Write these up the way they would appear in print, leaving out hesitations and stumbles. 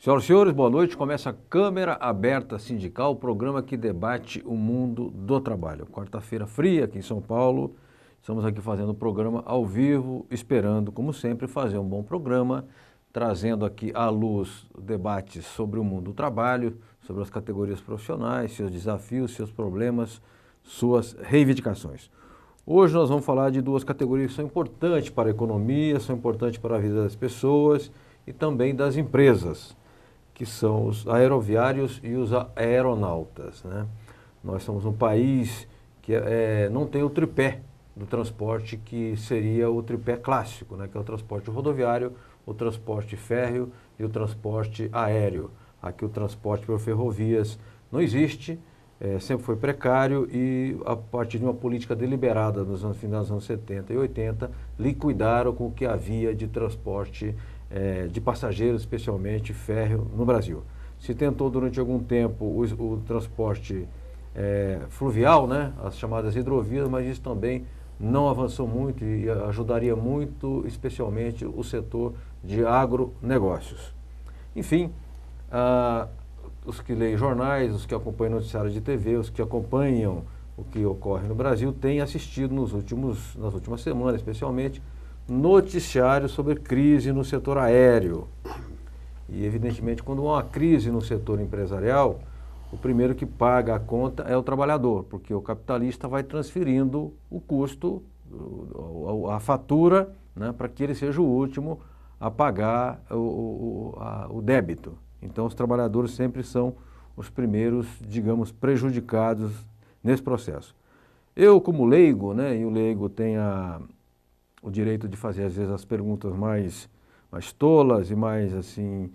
Senhoras e senhores, boa noite. Começa a Câmara Aberta Sindical, o programa que debate o mundo do trabalho. Quarta-feira fria aqui em São Paulo. Estamos aqui fazendo o programa ao vivo, esperando, como sempre, fazer um bom programa, trazendo aqui à luz debates sobre o mundo do trabalho, sobre as categorias profissionais, seus desafios, seus problemas, suas reivindicações. Hoje nós vamos falar de duas categorias que são importantes para a economia, são importantes para a vida das pessoas e também das empresas, que são os aeroviários e os aeronautas, né? Nós somos um país que não tem o tripé do transporte, que seria o tripé clássico, né? Que é o transporte rodoviário, o transporte férreo e o transporte aéreo. Aqui o transporte por ferrovias não existe, sempre foi precário e a partir de uma política deliberada nos finais dos anos 70 e 80, liquidaram com o que havia de transporte de passageiros, especialmente férreo, no Brasil. Se tentou durante algum tempo o transporte fluvial, né, as chamadas hidrovias, mas isso também não avançou muito e ajudaria muito, especialmente o setor de agronegócios. Enfim, os que leem jornais, os que acompanham noticiários de TV, os que acompanham o que ocorre no Brasil, têm assistido nas últimas semanas, especialmente, noticiários sobre crise no setor aéreo. E, evidentemente, quando há uma crise no setor empresarial, o primeiro que paga a conta é o trabalhador, porque o capitalista vai transferindo o custo, a fatura, né, para que ele seja o último a pagar o débito. Então, os trabalhadores sempre são os primeiros, digamos, prejudicados nesse processo. Eu, como leigo, né, e o leigo tem o direito de fazer, às vezes, as perguntas mais tolas e mais, assim,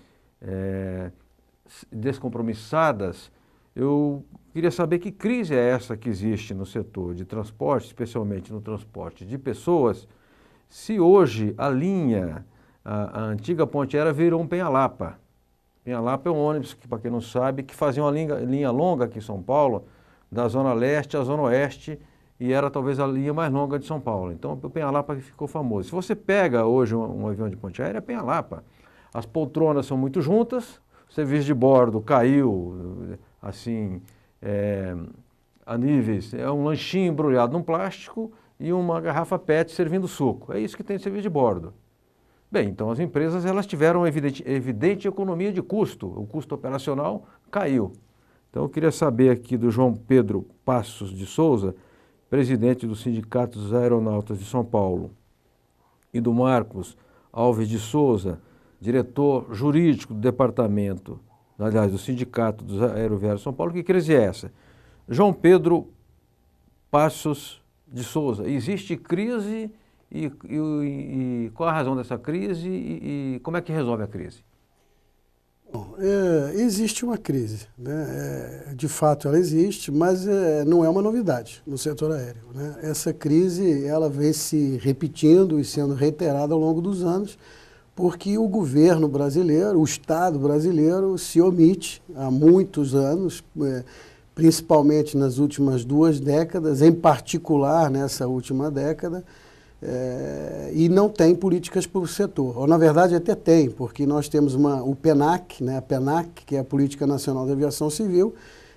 descompromissadas, eu queria saber que crise é essa que existe no setor de transporte, especialmente no transporte de pessoas, se hoje a antiga Ponte Aérea virou um Penha-Lapa. Penha-Lapa é um ônibus que, para quem não sabe, que fazia uma linha longa aqui em São Paulo, da Zona Leste à Zona Oeste, e era talvez a linha mais longa de São Paulo. Então, o Penha-Lapa ficou famoso. Se você pega hoje um avião de ponte aérea, é Penha-Lapa. As poltronas são muito juntas, o serviço de bordo caiu, assim, a níveis, é um lanchinho embrulhado num plástico e uma garrafa PET servindo suco. É isso que tem de serviço de bordo. Bem, então as empresas elas tiveram evidente economia de custo, o custo operacional caiu. Então eu queria saber aqui do João Pedro Passos de Souza, presidente do Sindicato dos Aeronautas de São Paulo, e do Marcos Alves de Souza, diretor jurídico do departamento, aliás, do Sindicato dos Aeroviários de São Paulo, que crise é essa? João Pedro Passos de Souza, existe crise e qual a razão dessa crise e como é que resolve a crise? Bom, existe uma crise, né? De fato ela existe, mas não é uma novidade no setor aéreo, né? Essa crise ela vem se repetindo e sendo reiterada ao longo dos anos, porque o governo brasileiro, o Estado brasileiro se omite há muitos anos, principalmente nas últimas 2 décadas, em particular nessa última década, e não tem políticas para o setor. Ou, na verdade, até tem, porque nós temos o PENAC, né, a PENAC, que é a Política Nacional da Aviação Civil,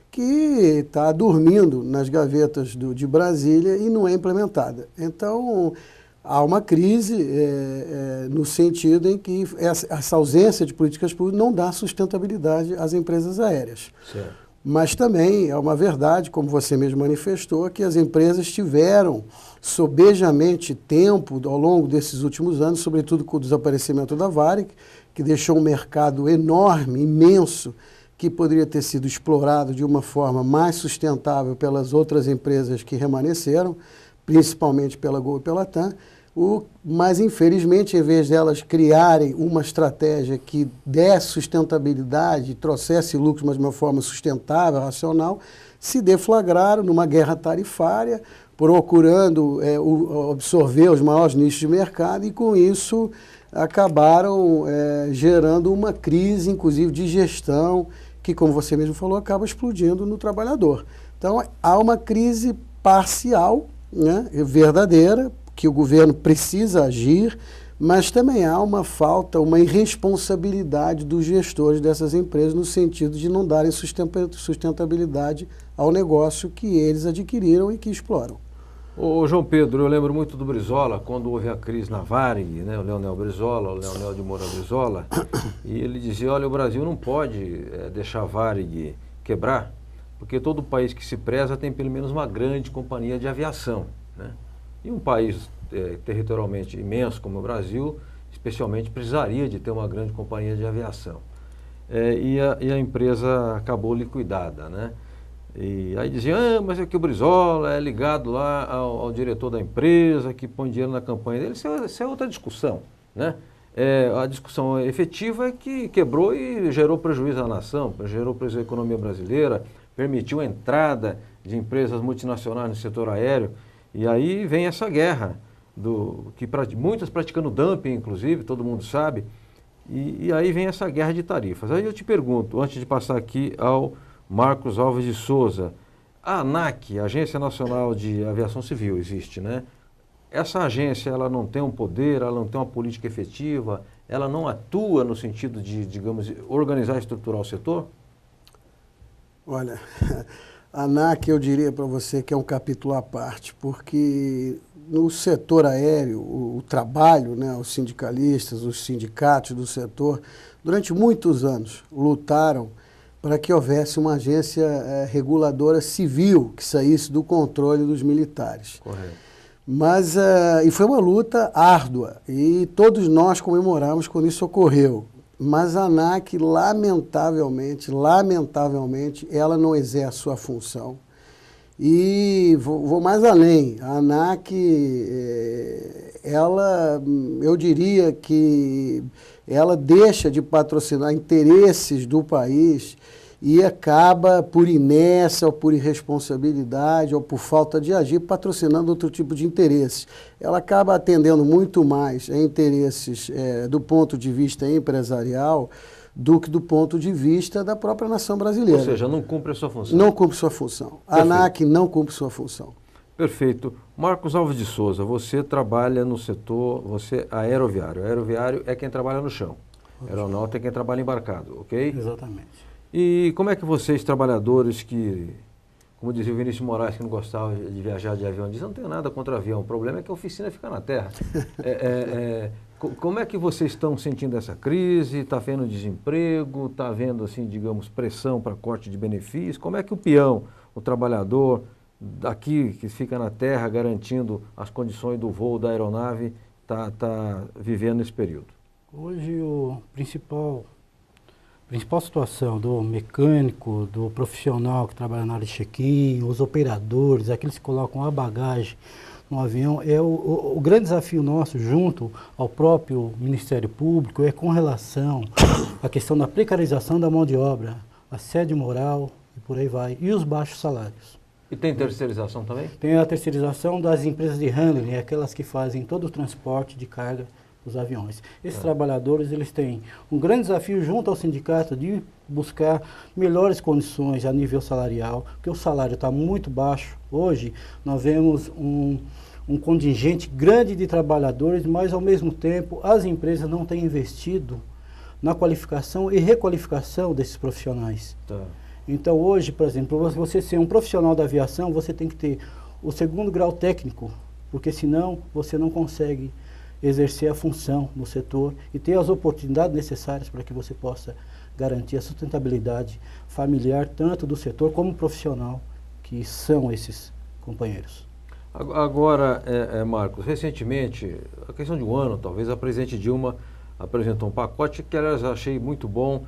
que está dormindo nas gavetas de Brasília e não é implementada. Então, há uma crise no sentido em que essa ausência de políticas públicas não dá sustentabilidade às empresas aéreas. Certo. Mas também é uma verdade, como você mesmo manifestou, que as empresas tiveram sobejamente tempo ao longo desses últimos anos, sobretudo com o desaparecimento da Varig, que deixou um mercado enorme, imenso, que poderia ter sido explorado de uma forma mais sustentável pelas outras empresas que remanesceram, principalmente pela Gol e pela TAM. Mas, infelizmente, em vez delas criarem uma estratégia que desse sustentabilidade, trouxesse lucros, mas de uma forma sustentável, racional, se deflagraram numa guerra tarifária, procurando absorver os maiores nichos de mercado e, com isso, acabaram gerando uma crise, inclusive, de gestão, que, como você mesmo falou, acaba explodindo no trabalhador. Então, há uma crise parcial, né, verdadeira, que o governo precisa agir, mas também há uma falta, uma irresponsabilidade dos gestores dessas empresas no sentido de não darem sustentabilidade ao negócio que eles adquiriram e que exploram. Ô João Pedro, eu lembro muito do Brizola, quando houve a crise na Varig, né, o Leonel Brizola, o Leonel de Moura Brizola, e ele dizia, olha, o Brasil não pode deixar a Varig quebrar, porque todo país que se preza tem pelo menos uma grande companhia de aviação, né? E um país territorialmente imenso como o Brasil, especialmente precisaria de ter uma grande companhia de aviação. E a empresa acabou liquidada, né? E aí diziam, mas é que o Brizola é ligado lá ao diretor da empresa, que põe dinheiro na campanha dele. Isso é outra discussão, né? A discussão efetiva é que quebrou e gerou prejuízo à nação, gerou prejuízo à economia brasileira, permitiu a entrada de empresas multinacionais no setor aéreo. E aí vem essa guerra, muitas praticando dumping, inclusive, todo mundo sabe. E aí vem essa guerra de tarifas. Aí eu te pergunto, antes de passar aqui ao Marcos Alves de Souza, a ANAC, a Agência Nacional de Aviação Civil, existe, né? Essa agência, ela não tem um poder, ela não tem uma política efetiva, ela não atua no sentido de, digamos, organizar e estruturar o setor? Olha, a ANAC eu diria para você que é um capítulo à parte, porque no setor aéreo, o trabalho, né, os sindicalistas, os sindicatos do setor, durante muitos anos lutaram para que houvesse uma agência reguladora civil que saísse do controle dos militares. Correto. Mas, e foi uma luta árdua, e todos nós comemoramos quando isso ocorreu. Mas a ANAC, lamentavelmente, ela não exerce sua função. E vou mais além, a ANAC, eu diria que ela deixa de patrocinar interesses do país e acaba, por inércia, ou por irresponsabilidade, ou por falta de agir, patrocinando outro tipo de interesses. Ela acaba atendendo muito mais a interesses do ponto de vista empresarial do que do ponto de vista da própria nação brasileira. Ou seja, não cumpre a sua função. Não cumpre sua função. A ANAC não cumpre sua função. Perfeito. Marcos Alves de Souza, você trabalha no setor, você é aeroviário. Aeroviário é quem trabalha no chão. Aeronauta é quem trabalha embarcado, ok? Exatamente. E como é que vocês, trabalhadores que, como dizia o Vinícius Moraes, que não gostava de viajar de avião, diz, não tenho nada contra avião, o problema é que a oficina fica na terra. Como é que vocês estão sentindo essa crise? Está vendo desemprego? Está vendo, assim, digamos, pressão para corte de benefícios? Como é que o peão, o trabalhador daqui, que fica na terra, garantindo as condições do voo da aeronave, está vivendo esse período? Hoje, a principal situação do mecânico, do profissional que trabalha na área de check-in, os operadores, aqueles que colocam a bagagem no avião, o grande desafio nosso, junto ao próprio Ministério Público, é com relação à questão da precarização da mão de obra, assédio moral e por aí vai, e os baixos salários. E tem terceirização também? Tem a terceirização das empresas de handling, aquelas que fazem todo o transporte de carga dos aviões. Esses trabalhadores, eles têm um grande desafio junto ao sindicato de buscar melhores condições a nível salarial, porque o salário está muito baixo. Hoje, nós vemos um contingente grande de trabalhadores, mas, ao mesmo tempo, as empresas não têm investido na qualificação e requalificação desses profissionais. Tá. Então, hoje, por exemplo, você ser um profissional da aviação, você tem que ter o 2º grau técnico, porque senão você não consegue exercer a função no setor e ter as oportunidades necessárias para que você possa garantir a sustentabilidade familiar, tanto do setor como profissional, que são esses companheiros. Agora, Marcos, recentemente, a questão de um ano, talvez, a presidente Dilma apresentou um pacote que, aliás, eu achei muito bom,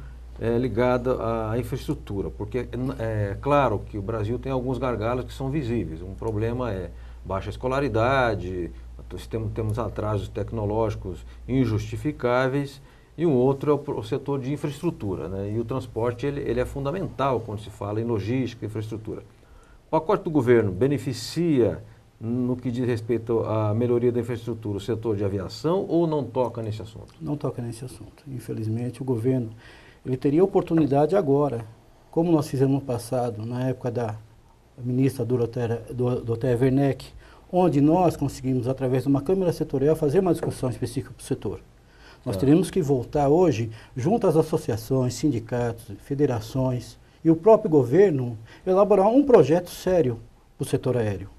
ligado à infraestrutura, porque é claro que o Brasil tem alguns gargalos que são visíveis. Um problema é baixa escolaridade, temos atrasos tecnológicos injustificáveis, e um outro é o setor de infraestrutura, né? E o transporte ele é fundamental quando se fala em logística e infraestrutura. O pacote do governo beneficia, no que diz respeito à melhoria da infraestrutura, o setor de aviação, ou não toca nesse assunto? Não toca nesse assunto. Infelizmente, o governo ele teria oportunidade agora, como nós fizemos no passado, na época da ministra Dorothea Werneck, onde nós conseguimos, através de uma Câmara Setorial, fazer uma discussão específica para o setor. Nós teremos que voltar hoje, junto às associações, sindicatos, federações e o próprio governo, elaborar um projeto sério para o setor aéreo.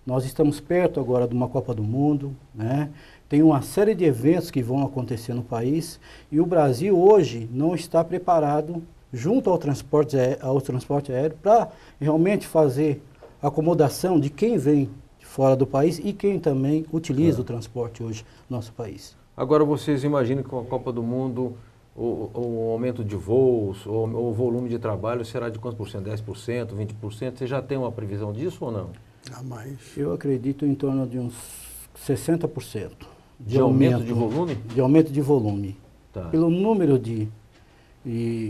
Nós estamos perto agora de uma Copa do Mundo, né? Tem uma série de eventos que vão acontecer no país e o Brasil hoje não está preparado, junto ao transporte aéreo, para realmente fazer a acomodação de quem vem de fora do país e quem também utiliza o transporte hoje no nosso país. Agora vocês imaginam que com a Copa do Mundo o aumento de voos, o volume de trabalho será de quantos por cento? 10%, 20%? Você já tem uma previsão disso ou não? Jamais. Eu acredito em torno de uns 60%. De aumento de volume? De aumento de volume. Tá. Pelo número de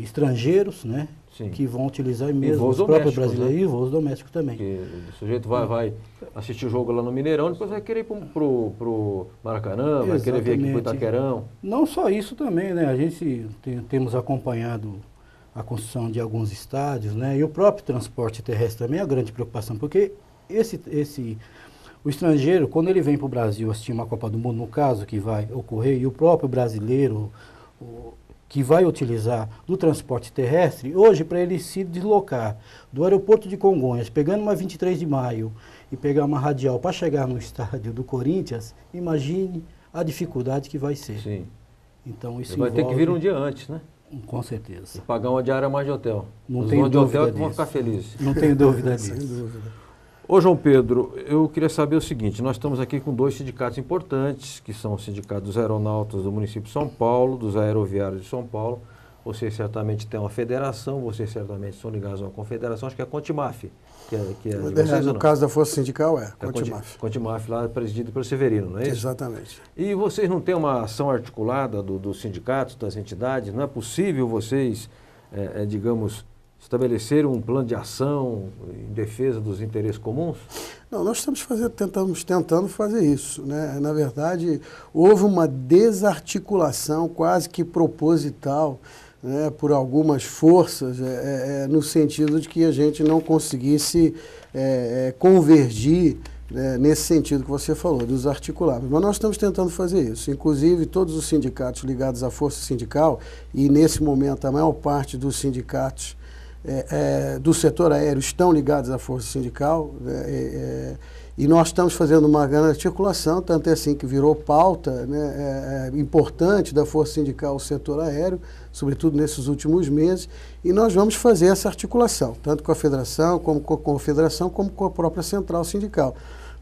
estrangeiros, né? Sim. Que vão utilizar e mesmo voos os próprios domésticos, brasileiros, né? E voos domésticos também. Porque o sujeito vai assistir o jogo lá no Mineirão, depois vai querer ir pro Maracanã, vai querer vir aqui pro Itaquerão. Não só isso também, né? A gente temos acompanhado a construção de alguns estádios, né? E o próprio transporte terrestre também é a grande preocupação, porque o estrangeiro, quando ele vem para o Brasil assistir uma Copa do Mundo, no caso que vai ocorrer, e o próprio brasileiro que vai utilizar do transporte terrestre, hoje para ele se deslocar do aeroporto de Congonhas, pegando uma 23 de maio e pegar uma radial para chegar no estádio do Corinthians, imagine a dificuldade que vai ser. Sim. Então isso vai ter que vir um dia antes, né? Com certeza. E pagar uma diária mais de hotel. Não Os tenho donos de hotel dúvida vão disso. ficar felizes. Não tenho dúvida disso. Sem dúvida. Ô João Pedro, eu queria saber o seguinte, nós estamos aqui com dois sindicatos importantes, que são o Sindicato dos Aeronautas do município de São Paulo, dos Aeroviários de São Paulo. Vocês certamente têm uma federação, vocês certamente são ligados a uma confederação, acho que é a Contimaf, que é de vocês, ou No não? caso da Força Sindical, É a Contimaf. Contimaf, lá presidido pelo Severino, não é isso? Exatamente. E vocês não têm uma ação articulada dos sindicatos, das entidades? Não é possível vocês, digamos, estabelecer um plano de ação em defesa dos interesses comuns? Não, nós estamos tentando fazer isso, né? Na verdade, houve uma desarticulação quase que proposital, né, por algumas forças, no sentido de que a gente não conseguisse convergir, né, nesse sentido que você falou, dos articulados. Mas nós estamos tentando fazer isso. Inclusive, todos os sindicatos ligados à Força Sindical, e nesse momento a maior parte dos sindicatos do setor aéreo estão ligados à Força Sindical, e nós estamos fazendo uma grande articulação, tanto é assim que virou pauta, né, importante da Força Sindical o setor aéreo, sobretudo nesses últimos meses, e nós vamos fazer essa articulação, tanto com a Federação, como com a Confederação, como com a própria Central Sindical.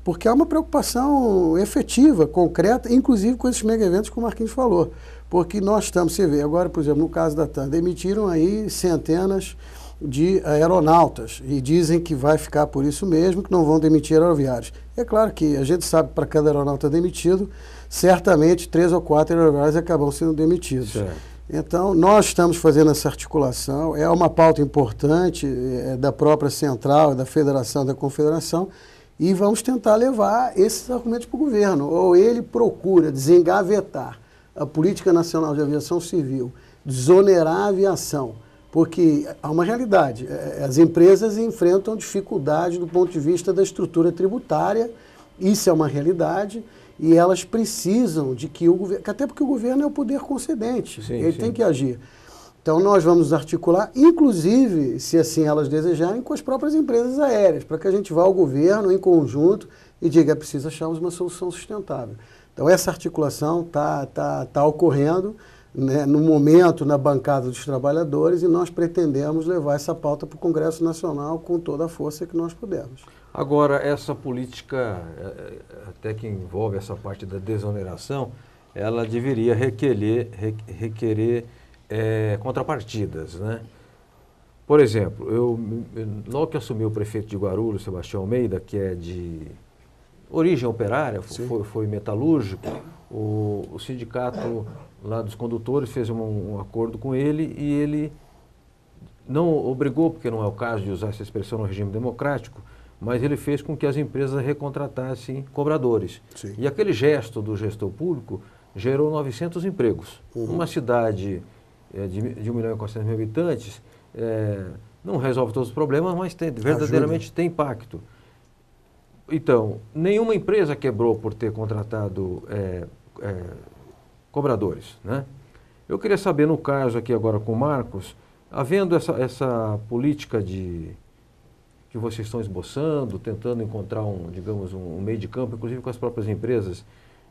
Porque há uma preocupação efetiva, concreta, inclusive com esses mega-eventos que o Marquinhos falou. Porque nós estamos, você vê, agora, por exemplo, no caso da TAM, demitiram aí centenas de aeronautas e dizem que vai ficar por isso mesmo, que não vão demitir aeroviários. É claro que a gente sabe que para cada aeronauta demitido, certamente 3 ou 4 aeroviários acabam sendo demitidos. Certo. Então, nós estamos fazendo essa articulação, é uma pauta importante da própria Central, da Federação, da Confederação, e vamos tentar levar esses argumentos para o governo. Ou ele procura desengavetar a Política Nacional de Aviação Civil, desonerar a aviação, porque há uma realidade, as empresas enfrentam dificuldade do ponto de vista da estrutura tributária, isso é uma realidade, e elas precisam de que o governo, até porque o governo é o poder concedente, ele tem que agir. Então nós vamos articular, inclusive, se assim elas desejarem, com as próprias empresas aéreas, para que a gente vá ao governo em conjunto e diga, é preciso acharmos uma solução sustentável. Então essa articulação está ocorrendo, né, no momento na bancada dos trabalhadores, e nós pretendemos levar essa pauta para o Congresso Nacional com toda a força que nós pudermos. Agora, essa política, até que envolve essa parte da desoneração, ela deveria requerer contrapartidas, né? Por exemplo, logo que assumi o prefeito de Guarulhos, Sebastião Almeida, que é de origem operária, foi metalúrgico, o sindicato lá dos condutores fez um acordo com ele e ele não obrigou, porque não é o caso de usar essa expressão no regime democrático, mas ele fez com que as empresas recontratassem cobradores. Sim. E aquele gesto do gestor público gerou 900 empregos. Uma cidade de 1.400.000 habitantes não resolve todos os problemas, mas verdadeiramente tem impacto. Então, nenhuma empresa quebrou por ter contratado cobradores, né? Eu queria saber, no caso aqui agora com o Marcos, havendo essa política que vocês estão esboçando, tentando encontrar digamos, um meio de campo, inclusive com as próprias empresas,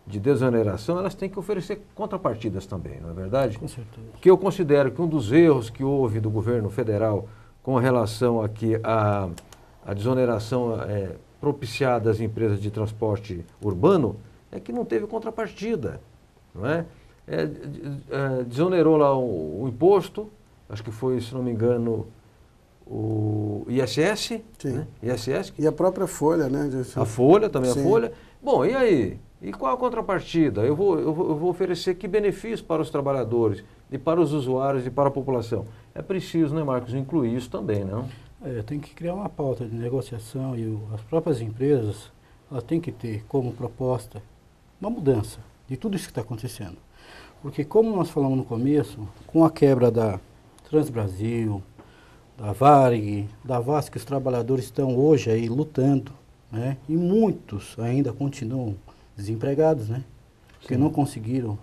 de desoneração, elas têm que oferecer contrapartidas também, não é verdade? Com certeza. Porque eu considero que um dos erros que houve do governo federal com relação aqui à desoneração propiciada às empresas de transporte urbano é que não teve contrapartida, não é? Desonerou lá o imposto, acho que foi, se não me engano, o ISS, né? ISS. E a própria Folha, né? A Folha, também. Sim. A Folha. Bom, e aí? E qual a contrapartida? Eu vou oferecer que benefício para os trabalhadores e para os usuários e para a população? É preciso, né, Marcos, incluir isso também, não? Tem que criar uma pauta de negociação e as próprias empresas, elas têm que ter como proposta uma mudança de tudo isso que está acontecendo. Porque, como nós falamos no começo, com a quebra da Transbrasil, da Varig, da VASP, que os trabalhadores estão hoje aí lutando, né? E muitos ainda continuam desempregados, né? Porque não conseguiram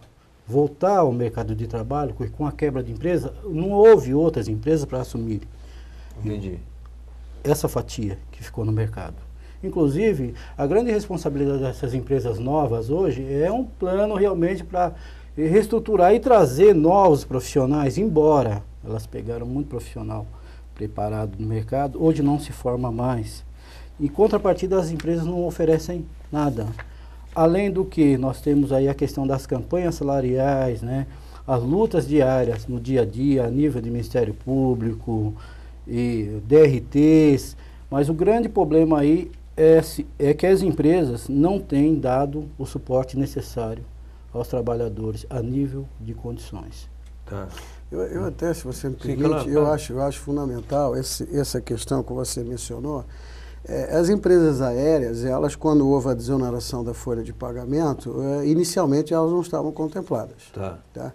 voltar ao mercado de trabalho, porque com a quebra de empresa, não houve outras empresas para assumir essa fatia que ficou no mercado. Inclusive, a grande responsabilidade dessas empresas novas hoje é um plano realmente para reestruturar e trazer novos profissionais, embora elas pegaram muito profissional preparado no mercado, hoje não se forma mais. Em contrapartida, as empresas não oferecem nada. Além do que, nós temos aí a questão das campanhas salariais, né? As lutas diárias no dia a dia, a nível de Ministério Público e DRTs, mas o grande problema aí é que as empresas não têm dado o suporte necessário aos trabalhadores a nível de condições. Tá. Eu até, se você me permite, claro. eu acho fundamental essa questão que você mencionou. As empresas aéreas, elas, quando houve a desoneração da folha de pagamento, inicialmente elas não estavam contempladas. Tá?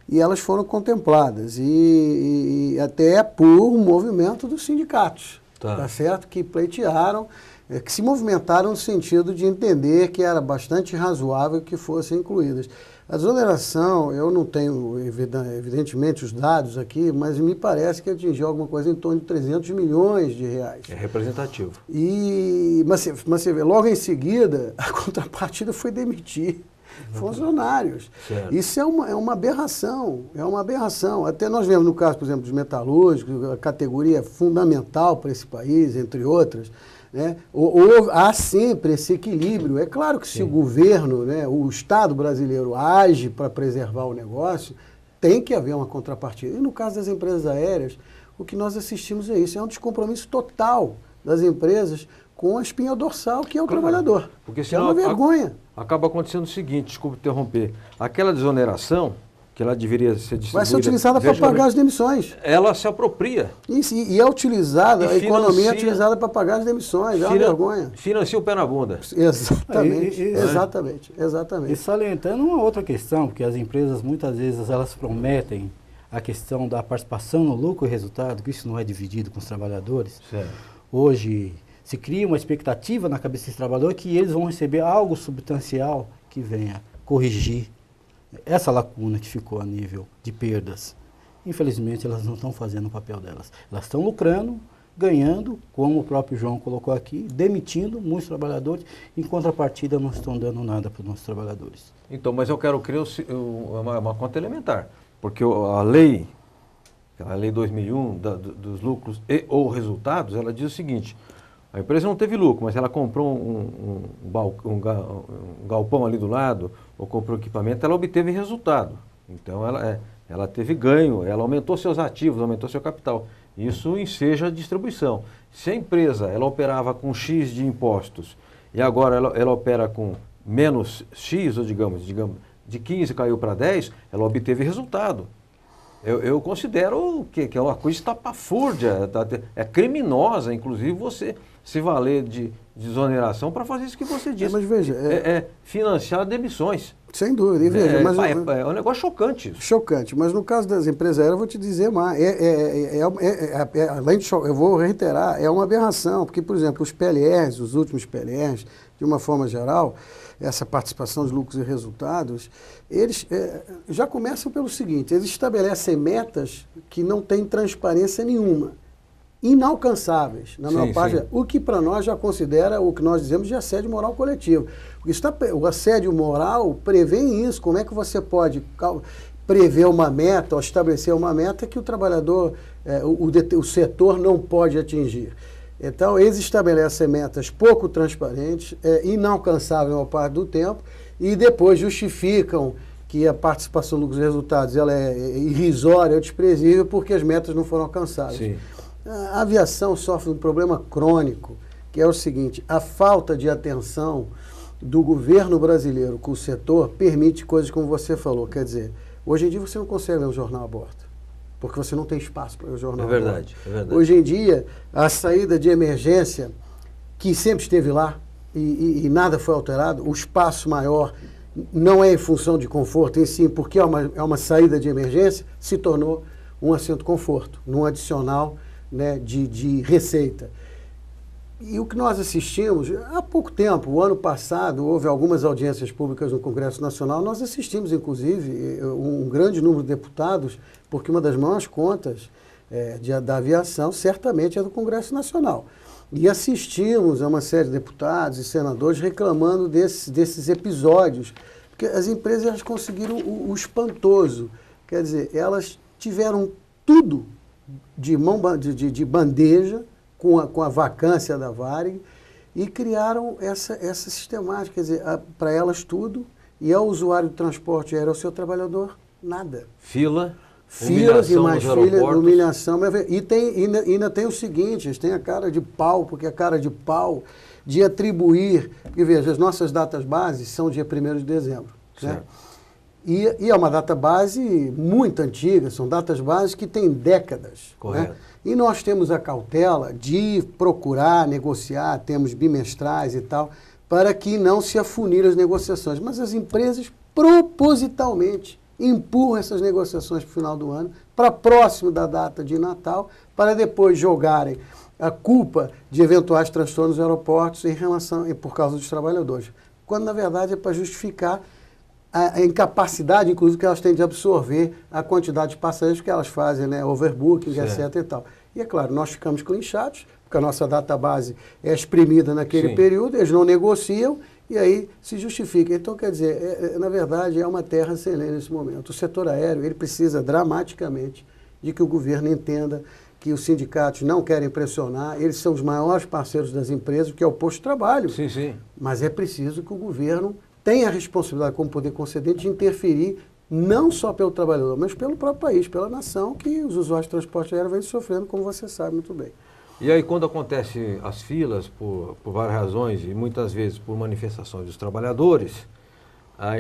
E elas foram contempladas, e até por movimento dos sindicatos, tá certo? Que pleitearam, que se movimentaram no sentido de entender que era bastante razoável que fossem incluídas. A desoneração, eu não tenho, evidentemente, os dados aqui, mas me parece que atingiu alguma coisa em torno de 300 milhões de reais. É representativo. Mas você vê, logo em seguida, a contrapartida foi demitir funcionários. Certo. Isso é uma aberração, Até nós vemos no caso, por exemplo, dos metalúrgicos, a categoria fundamental para esse país, entre outras, né? Há sempre esse equilíbrio. É claro que se o governo, né, o Estado brasileiro age para preservar o negócio, tem que haver uma contrapartida. E no caso das empresas aéreas, o que nós assistimos é isso, é um descompromisso total das empresas com a espinha dorsal, que é o trabalhador. Porque senão é uma vergonha. Acaba acontecendo o seguinte, desculpe interromper, aquela desoneração, que ela deveria ser distribuída... Vai ser utilizada para pagar as demissões. Ela se apropria. E é utilizada, a economia é utilizada para pagar as demissões, é uma vergonha. Financia o pé na bunda. Exatamente, exatamente. E salientando uma outra questão, porque as empresas muitas vezes elas prometem a questão da participação no lucro e resultado, que isso não é dividido com os trabalhadores. Certo. Hoje se cria uma expectativa na cabeça dos trabalhadores que eles vão receber algo substancial que venha corrigir essa lacuna que ficou a nível de perdas. Infelizmente, elas não estão fazendo o papel delas. Elas estão lucrando, ganhando, como o próprio João colocou aqui, demitindo muitos trabalhadores, em contrapartida não estão dando nada para os nossos trabalhadores. Então, mas eu quero criar uma conta elementar, porque a lei 2001 dos lucros e ou resultados, ela diz o seguinte: a empresa não teve lucro, mas ela comprou um galpão ali do lado, ou comprou equipamento, ela obteve resultado. Então, ela teve ganho, ela aumentou seus ativos, aumentou seu capital. Isso enseja a distribuição. Se a empresa ela operava com X de impostos e agora ela opera com menos X, ou digamos, de 15 caiu para 10, ela obteve resultado. Eu considero que é uma coisa estapafúrdia, é criminosa, inclusive, você se valer de desoneração para fazer isso que você disse. Mas veja... financiar demissões. Sem dúvida. E veja, mas é um negócio chocante isso. Chocante. Mas no caso das empresas aéreas, eu vou te dizer mais. Além de eu vou reiterar, é uma aberração. Porque, por exemplo, os PLRs, os últimos PLRs, de uma forma geral, essa participação de lucros e resultados, eles já começam pelo seguinte: eles estabelecem metas que não têm transparência nenhuma, inalcançáveis, na maior parte, o que para nós já considera o que nós dizemos de assédio moral coletivo. O assédio moral prevê isso. Como é que você pode prever uma meta ou estabelecer uma meta que o trabalhador, o setor não pode atingir? Então, eles estabelecem metas pouco transparentes, inalcançáveis na maior parte do tempo, e depois justificam que a participação dos resultados ela é irrisória ou desprezível porque as metas não foram alcançadas. Sim. A aviação sofre um problema crônico, que é o seguinte: a falta de atenção do governo brasileiro com o setor permite coisas como você falou. Quer dizer, hoje em dia você não consegue ler um jornal a bordo, porque você não tem espaço para ler o jornal a bordo. É verdade. Hoje em dia, a saída de emergência, que sempre esteve lá e nada foi alterado, o espaço maior não é em função de conforto, em sim, porque é uma saída de emergência, se tornou um assento conforto, num adicional, né, de receita. E o que nós assistimos, há pouco tempo, o ano passado, houve algumas audiências públicas no Congresso Nacional, nós assistimos, inclusive, um grande número de deputados, porque uma das maiores contas da aviação, certamente, é do Congresso Nacional. E assistimos a uma série de deputados e senadores reclamando desses episódios, porque as empresas elas conseguiram o espantoso. Quer dizer, elas tiveram tudo de bandeja, com a vacância da Varig, e criaram essa sistemática. Quer dizer, para elas tudo, e ao usuário do transporte aéreo, ao seu trabalhador, nada. Filas e mais filas, humilhação. E ainda tem o seguinte: eles têm a cara de pau, porque a cara de pau de atribuir, porque veja, as nossas datas bases são dia 1º de dezembro. Né? E é uma data base muito antiga, são datas bases que têm décadas. Correto. Né? E nós temos a cautela de procurar negociar, temos bimestrais e tal, para que não se afunilem as negociações. Mas as empresas propositalmente empurram essas negociações para o final do ano, para próximo da data de Natal, para depois jogarem a culpa de eventuais transtornos nos aeroportos por causa dos trabalhadores. Quando, na verdade, é para justificar a incapacidade, inclusive, que elas têm de absorver a quantidade de passageiros que elas fazem, né, overbooking, etc. e tal. E, é claro, nós ficamos clinchados, porque a nossa database é exprimida naquele período, eles não negociam, e aí se justifica. Então, quer dizer, na verdade, é uma terra sem lei nesse momento. O setor aéreo, ele precisa dramaticamente de que o governo entenda que os sindicatos não querem pressionar, eles são os maiores parceiros das empresas, que é o posto de trabalho. Sim. Mas é preciso que o governo tenha a responsabilidade como poder concedente de interferir não só pelo trabalhador, mas pelo próprio país, pela nação, que os usuários de transporte aéreo vêm sofrendo, como você sabe muito bem. E aí, quando acontecem as filas, por várias razões, e muitas vezes por manifestações dos trabalhadores,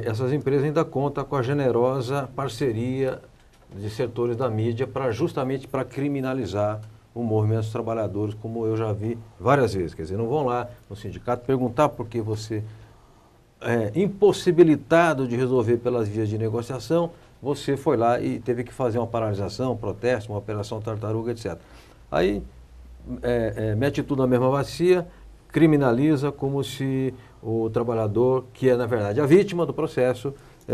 essas empresas ainda contam com a generosa parceria de setores da mídia justamente para criminalizar o movimento dos trabalhadores, como eu já vi várias vezes. Quer dizer, não vão lá no sindicato perguntar por que você impossibilitado de resolver pelas vias de negociação, você foi lá e teve que fazer uma paralisação, um protesto, uma operação tartaruga, etc. Aí mete tudo na mesma bacia, criminaliza como se o trabalhador, que é na verdade a vítima do processo,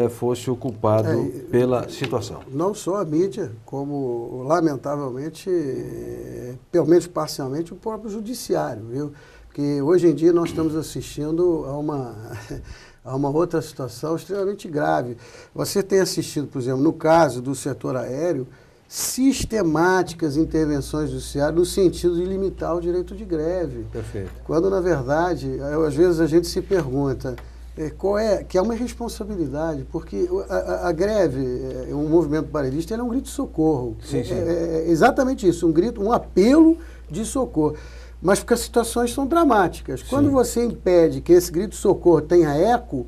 fosse o culpado pela situação. Não só a mídia, como lamentavelmente, pelo menos parcialmente, o próprio judiciário, viu? Porque hoje em dia nós estamos assistindo a uma outra situação extremamente grave. Você tem assistido, por exemplo, no caso do setor aéreo, sistemáticas intervenções judiciárias no sentido de limitar o direito de greve. Perfeito. Quando, na verdade, às vezes a gente se pergunta que é uma irresponsabilidade, porque a greve, um movimento parelista, é um grito de socorro. Sim. É exatamente isso, um apelo de socorro. Mas porque as situações são dramáticas. Quando você impede que esse grito de socorro tenha eco,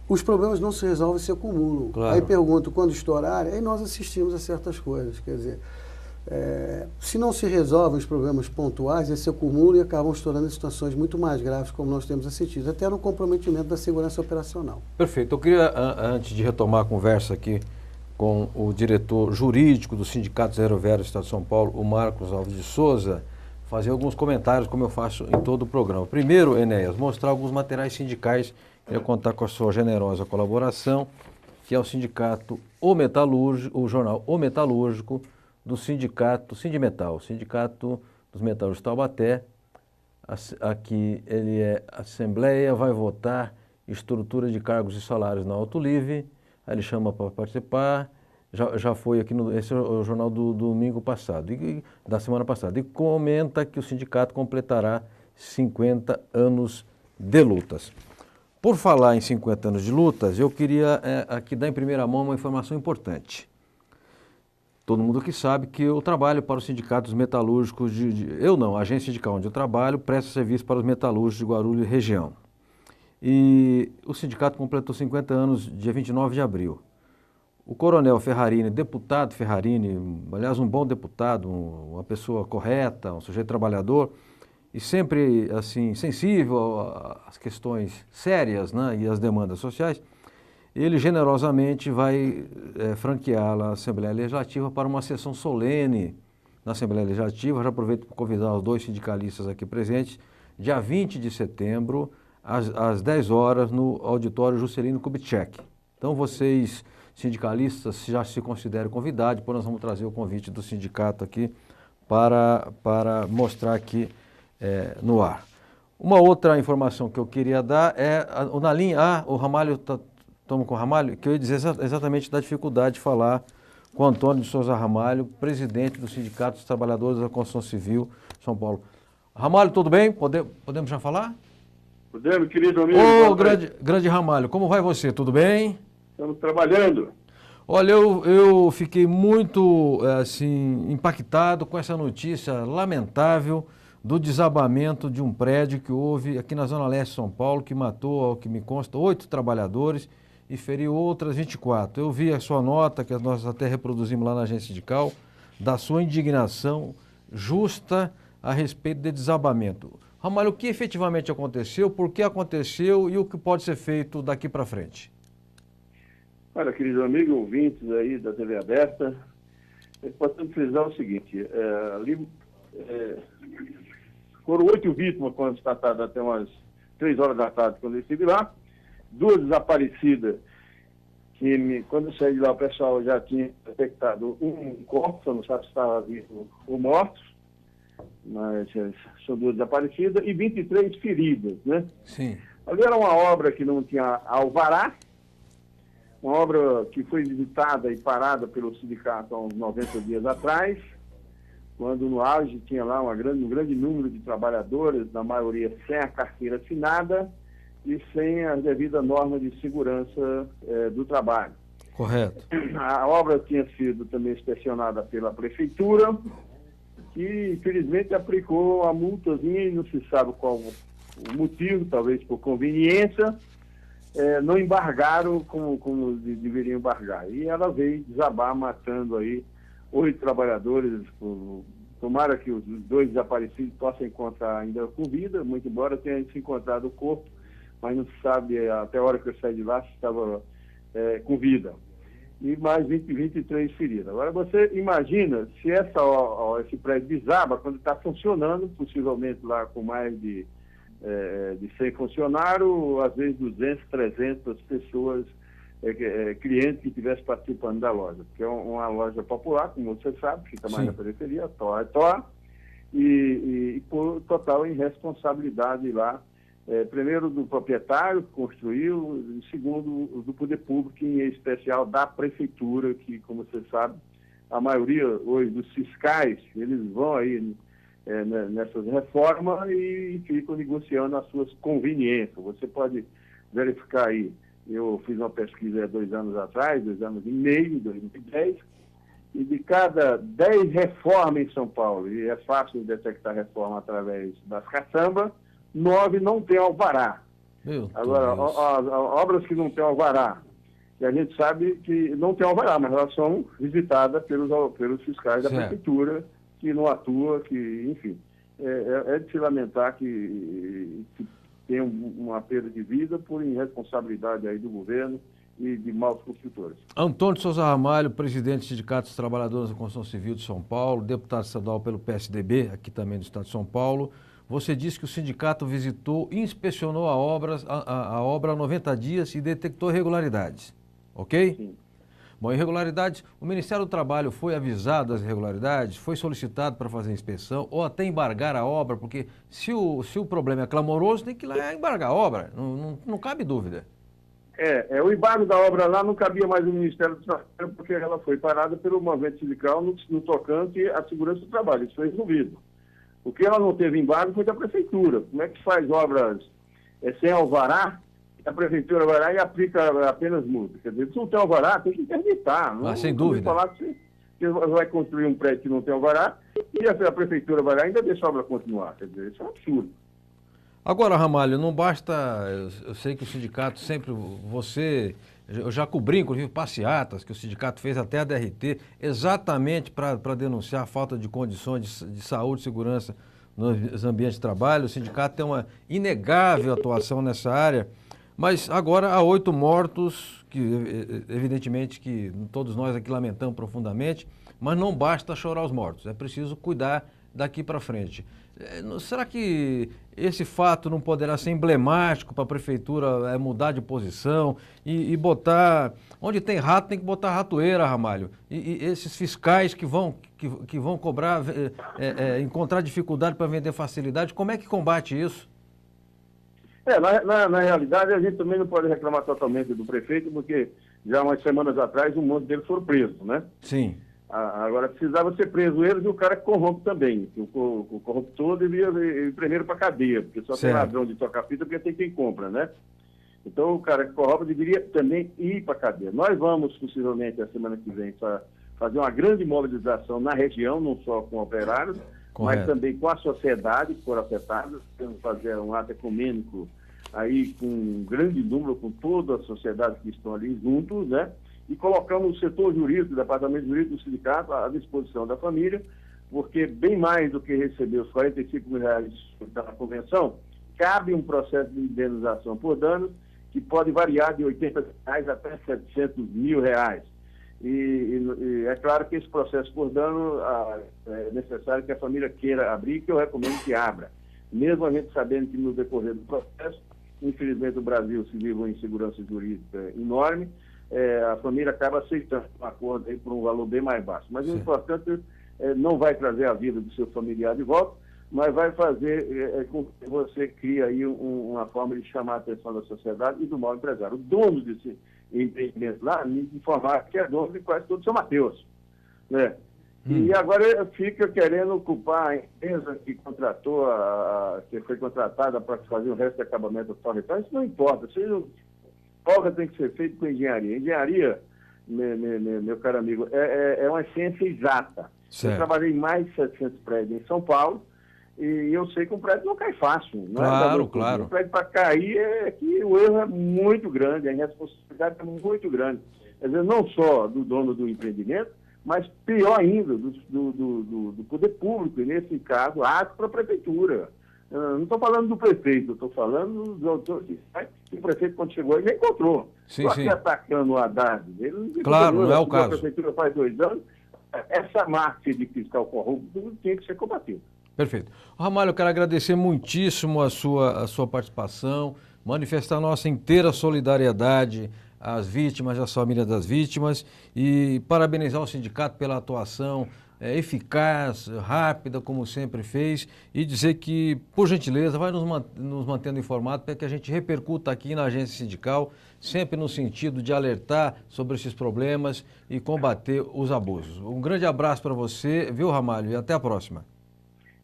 Os problemas não se resolvem, se acumulam. Claro. Aí pergunto, quando estourarem, aí nós assistimos a certas coisas. Quer dizer, se não se resolvem os problemas pontuais, eles se acumulam e acabam estourando em situações muito mais graves, como nós temos assistido, até no comprometimento da segurança operacional. Perfeito. Eu queria, antes de retomar a conversa aqui com o diretor jurídico do Sindicato Zero Vero do Estado de São Paulo, o Marcos Alves de Souza, fazer alguns comentários, como eu faço em todo o programa. Primeiro, Enéas, mostrar alguns materiais sindicais. Queria contar com a sua generosa colaboração, que é o Sindicato O Metalúrgico, o jornal O Metalúrgico, do Sindicato Sindimetal, Sindicato dos Metalúrgicos Taubaté. Aqui ele é Assembleia, vai votar estrutura de cargos e salários na Auto Livre. Aí ele chama para participar. Já foi aqui, esse é o jornal do domingo passado, da semana passada, e comenta que o sindicato completará 50 anos de lutas. Por falar em 50 anos de lutas, eu queria aqui dar em primeira mão uma informação importante. Todo mundo aqui sabe que eu trabalho para os sindicatos metalúrgicos a agência sindical onde eu trabalho presta serviço para os metalúrgicos de Guarulhos e região. E o sindicato completou 50 anos dia 29 de abril. O coronel Ferrarini, deputado Ferrarini, aliás, um bom deputado, uma pessoa correta, um sujeito trabalhador e sempre assim sensível às questões sérias, né, e às demandas sociais, ele generosamente vai franquear a Assembleia Legislativa para uma sessão solene na Assembleia Legislativa. Já aproveito para convidar os dois sindicalistas aqui presentes, dia 20 de setembro, às 10 horas, no auditório Juscelino Kubitschek. Então, vocês, sindicalistas, já se consideram convidados, depois nós vamos trazer o convite do sindicato aqui para mostrar aqui no ar. Uma outra informação que eu queria dar é, na linha A, o Ramalho, estamos com o Ramalho, que eu ia dizer exatamente da dificuldade de falar com o Antônio de Souza Ramalho, presidente do Sindicato dos Trabalhadores da Construção Civil São Paulo. Ramalho, tudo bem? Podemos já falar? Podemos, querido amigo. Ô, grande Ramalho, como vai você? Tudo bem? Estamos trabalhando. Olha, eu fiquei muito assim, impactado com essa notícia lamentável do desabamento de um prédio que houve aqui na Zona Leste de São Paulo, que matou, ao que me consta, 8 trabalhadores e feriu outras 24. Eu vi a sua nota, que nós até reproduzimos lá na agência sindical, da sua indignação justa a respeito de desabamento. Ramalho, o que efetivamente aconteceu, por que aconteceu e o que pode ser feito daqui para frente? Olha, querido amigo, ouvintes aí da TV Aberta, podemos frisar o seguinte, foram 8 vítimas constatadas até umas 3 horas da tarde quando eu estive lá, 2 desaparecidas, que quando eu saí de lá o pessoal já tinha detectado um corpo, só não sabe se estava vivo ou morto, mas são 2 desaparecidas, e 23 feridas, né? Sim. Ali era uma obra que não tinha alvará, uma obra que foi visitada e parada pelo sindicato há uns 90 dias atrás, quando no auge tinha lá um grande número de trabalhadores, na maioria sem a carteira assinada e sem a devida norma de segurança do trabalho. Correto. A obra tinha sido também inspecionada pela prefeitura, que infelizmente aplicou a multazinha e não se sabe qual o motivo, talvez por conveniência, não embargaram como deveriam embargar. E ela veio desabar, matando aí 8 trabalhadores. Tomara que os 2 desaparecidos possam encontrar ainda com vida, muito embora tenha se encontrado o corpo, mas não se sabe até a hora que eu saí de lá se estava com vida. E mais 23 feridas. Agora você imagina se esse prédio desaba quando está funcionando, possivelmente lá com mais de 100 funcionários, às vezes 200, 300 pessoas, clientes que estivessem participando da loja, porque é uma loja popular, como você sabe, fica mais na periferia, e por total irresponsabilidade lá, primeiro do proprietário que construiu, e segundo do poder público, em especial da prefeitura, que, como você sabe, a maioria hoje dos fiscais, eles vão aí nessas reformas e ficam negociando as suas conveniências. Você pode verificar aí, eu fiz uma pesquisa há 2 anos atrás, 2 anos e meio, em 2010, e de cada 10 reformas em São Paulo, e é fácil detectar reforma através das caçambas, 9 não tem alvará. Meu Agora, Deus. as obras que não têm alvará, e a gente sabe que não tem alvará, mas elas são visitadas pelos fiscais da Certo. prefeitura, que não atua, que, enfim, é de se lamentar que tem uma perda de vida por irresponsabilidade aí do governo e de maus construtores. Antônio de Souza Ramalho, presidente do Sindicato dos Trabalhadores da Construção Civil de São Paulo, deputado estadual pelo PSDB, aqui também do estado de São Paulo. Você disse que o sindicato visitou e inspecionou a obra há 90 dias e detectou irregularidades, ok? Sim. Bom, irregularidades, o Ministério do Trabalho foi avisado das irregularidades, foi solicitado para fazer inspeção ou até embargar a obra, porque se o problema é clamoroso, tem que ir lá embargar a obra, não cabe dúvida. O embargo da obra lá não cabia mais no Ministério do Trabalho, porque ela foi parada pelo movimento sindical no tocante à segurança do trabalho. Isso foi resolvido. O que ela não teve embargo foi da Prefeitura. Como é que faz obras sem alvará? A Prefeitura vai lá e aplica apenas multa. Quer dizer, se não tem alvará, tem que interditar. Não, sem não dúvida. Falar que você vai construir um prédio que não tem alvará e a Prefeitura vai lá e ainda deixa a obra continuar. Quer dizer, isso é um absurdo. Agora, Ramalho, não basta, eu sei que o sindicato sempre, eu já cobri, inclusive, passeatas que o sindicato fez até a DRT, exatamente para denunciar a falta de condições de saúde e segurança nos ambientes de trabalho. O sindicato tem uma inegável atuação nessa área, mas agora há 8 mortos, que evidentemente que todos nós aqui lamentamos profundamente, mas não basta chorar os mortos, é preciso cuidar daqui para frente. Será que esse fato não poderá ser emblemático para a prefeitura mudar de posição e botar... Onde tem rato, tem que botar ratoeira, Ramalho. E esses fiscais que vão cobrar, encontrar dificuldade para vender facilidade, como é que combate isso? Na realidade, a gente também não pode reclamar totalmente do prefeito, porque já umas semanas atrás um monte deles foram presos, né? Sim. Agora, precisava ser preso eles e o cara que corrompe também. O corruptor devia ir primeiro para a cadeia, porque só tem ladrão de tocar fita porque tem quem compra, né? Então, o cara que corrompe deveria também ir para a cadeia. Nós vamos, possivelmente, a semana que vem, fazer uma grande mobilização na região, não só com operários, correto, mas também com a sociedade que for afetada. Vamos fazer um ato ecumênico aí com um grande número, com toda a sociedade que estão ali juntos, né? E colocamos o setor jurídico, o departamento jurídico do sindicato à disposição da família, porque bem mais do que receber os R$45 mil da convenção, cabe um processo de indenização por danos que pode variar de R$80 até R$700 mil. E é claro que esse processo por dano é necessário que a família queira abrir, que eu recomendo que abra. Mesmo a gente sabendo que no decorrer do processo, infelizmente o Brasil se vive uma insegurança jurídica enorme, a família acaba aceitando um acordo aí por um valor bem mais baixo. Mas o importante não vai trazer a vida do seu familiar de volta, mas vai fazer com que você crie aí uma forma de chamar a atenção da sociedade e do mau empresário. O dono desse empreendimento lá me informar que é dono de quase todo São Mateus, né? E agora fica querendo culpar a empresa que contratou, que foi contratada para fazer o resto do acabamento do torretal. Isso não importa. Obra tem que ser feita com engenharia. Engenharia, meu caro amigo, é uma ciência exata. Certo. Eu trabalhei em mais de 700 prédios em São Paulo e eu sei que um prédio não cai fácil. Claro, claro. Um prédio para cair é que o erro é muito grande, a irresponsabilidade é muito grande. Quer dizer, não só do dono do empreendimento, mas pior ainda, do poder público, e nesse caso, ato para a prefeitura. Não estou falando do prefeito, estou falando dos autores que o prefeito, quando chegou, ele já encontrou. Sim, aqui atacando o Haddad. Claro, não é o caso. A prefeitura faz 2 anos, essa máfia de fiscal corrupto tinha que ser combatida. Perfeito. Ramalho, eu quero agradecer muitíssimo a sua participação, manifestar nossa inteira solidariedade às vítimas, às famílias das vítimas e parabenizar o sindicato pela atuação eficaz, rápida, como sempre fez, e dizer que, por gentileza, vai nos mantendo informados para que a gente repercuta aqui na agência sindical, sempre no sentido de alertar sobre esses problemas e combater os abusos. Um grande abraço para você, viu, Ramalho, e até a próxima.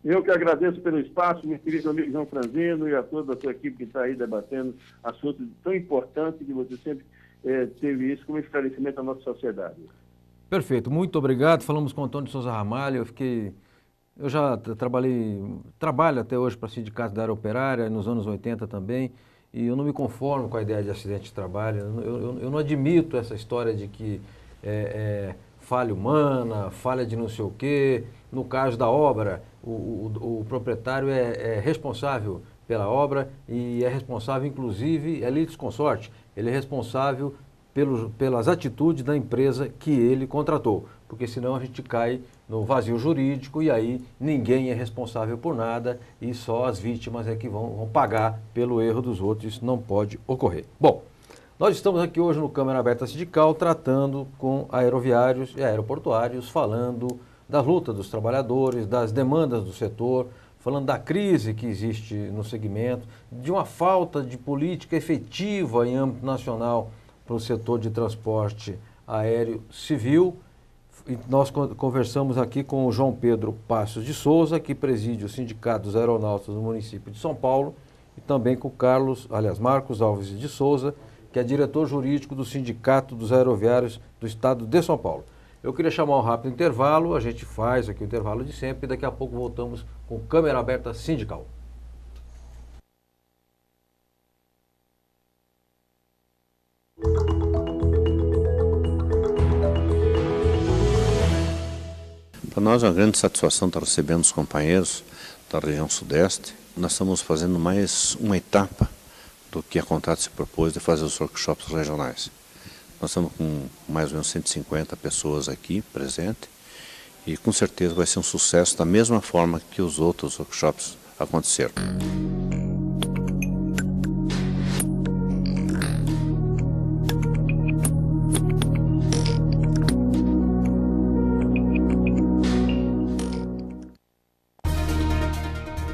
Eu que agradeço pelo espaço, meu querido amigo João Franzino, e a toda a sua equipe que está aí debatendo assuntos tão importantes que você sempre teve isso como esclarecimento à nossa sociedade. Perfeito, muito obrigado. Falamos com o Antônio de Souza Ramalho. Eu já trabalho até hoje para sindicatos da área operária, nos anos 80 também, e eu não me conformo com a ideia de acidente de trabalho. Eu não admito essa história de que falha humana, falha de não sei o quê. No caso da obra, o proprietário é responsável pela obra e é responsável, inclusive, é litisconsorte, ele é responsável pelas atitudes da empresa que ele contratou, porque senão a gente cai no vazio jurídico e aí ninguém é responsável por nada e só as vítimas é que vão pagar pelo erro dos outros. Isso não pode ocorrer. Bom, nós estamos aqui hoje no Câmara Aberta Sindical tratando com aeroviários e aeroportuários, falando da luta dos trabalhadores, das demandas do setor, falando da crise que existe no segmento, de uma falta de política efetiva em âmbito nacional para o setor de transporte aéreo civil. E nós conversamos aqui com o João Pedro Passos de Souza, que preside o Sindicato dos Aeronautas do município de São Paulo, e também com Marcos Alves de Souza, que é diretor jurídico do Sindicato dos Aeroviários do Estado de São Paulo. Eu queria chamar um rápido intervalo, a gente faz aqui o intervalo de sempre e daqui a pouco voltamos com Câmara Aberta Sindical. Para nós é uma grande satisfação estar recebendo os companheiros da região sudeste. Nós estamos fazendo mais uma etapa do que a Contrato se propôs de fazer os workshops regionais. Nós estamos com mais ou menos 150 pessoas aqui presentes e com certeza vai ser um sucesso da mesma forma que os outros workshops aconteceram.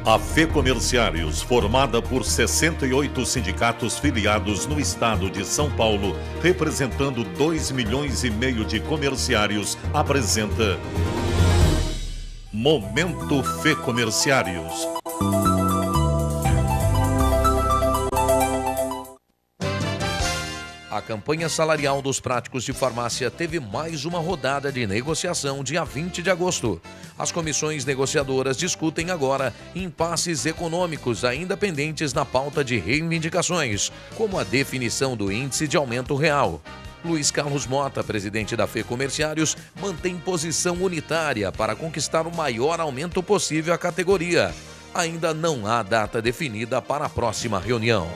A FEComerciários, formada por 68 sindicatos filiados no estado de São Paulo, representando 2,5 milhões de comerciários, apresenta Momento FEComerciários. A campanha salarial dos práticos de farmácia teve mais uma rodada de negociação dia 20 de agosto. As comissões negociadoras discutem agora impasses econômicos ainda pendentes na pauta de reivindicações, como a definição do índice de aumento real. Luiz Carlos Mota, presidente da FEComerciários, mantém posição unitária para conquistar o maior aumento possível à categoria. Ainda não há data definida para a próxima reunião.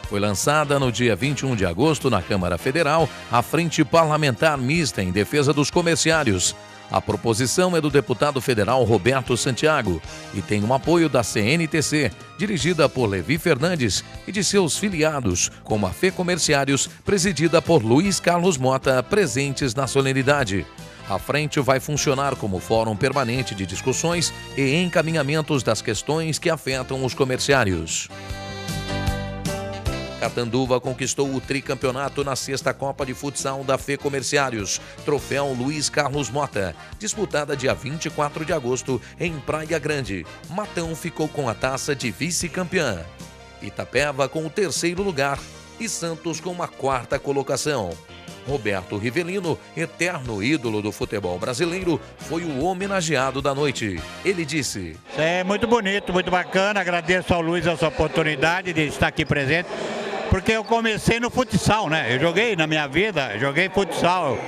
Foi lançada no dia 21 de agosto na Câmara Federal a Frente Parlamentar Mista em Defesa dos Comerciários. A proposição é do deputado federal Roberto Santiago e tem o apoio da CNTC, dirigida por Levi Fernandes, e de seus filiados, como a FEComerciários, presidida por Luiz Carlos Mota, presentes na solenidade. A frente vai funcionar como fórum permanente de discussões e encaminhamentos das questões que afetam os comerciários. Catanduva conquistou o tricampeonato na 6ª Copa de Futsal da FEComerciários, troféu Luiz Carlos Mota, disputada dia 24 de agosto em Praia Grande. Matão ficou com a taça de vice-campeã. Itapeva com o 3º lugar e Santos com a 4ª colocação. Roberto Rivelino, eterno ídolo do futebol brasileiro, foi o homenageado da noite. Ele disse: É muito bonito, muito bacana, agradeço ao Luiz essa oportunidade de estar aqui presente, porque eu comecei no futsal, né? Eu joguei na minha vida, joguei futsal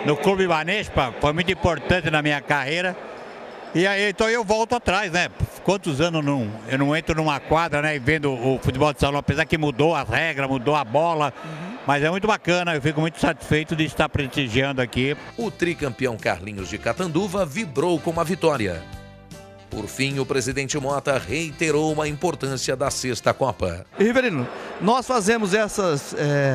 no Clube Banespa, foi muito importante na minha carreira. E aí, então eu volto atrás, né? Quantos anos eu não entro numa quadra, né? E vendo o futebol de salão, apesar que mudou as regras, mudou a bola. Mas é muito bacana, eu fico muito satisfeito de estar prestigiando aqui. O tricampeão Carlinhos de Catanduva vibrou com a vitória. Por fim, o presidente Mota reiterou a importância da 6ª Copa. Rivelino, nós fazemos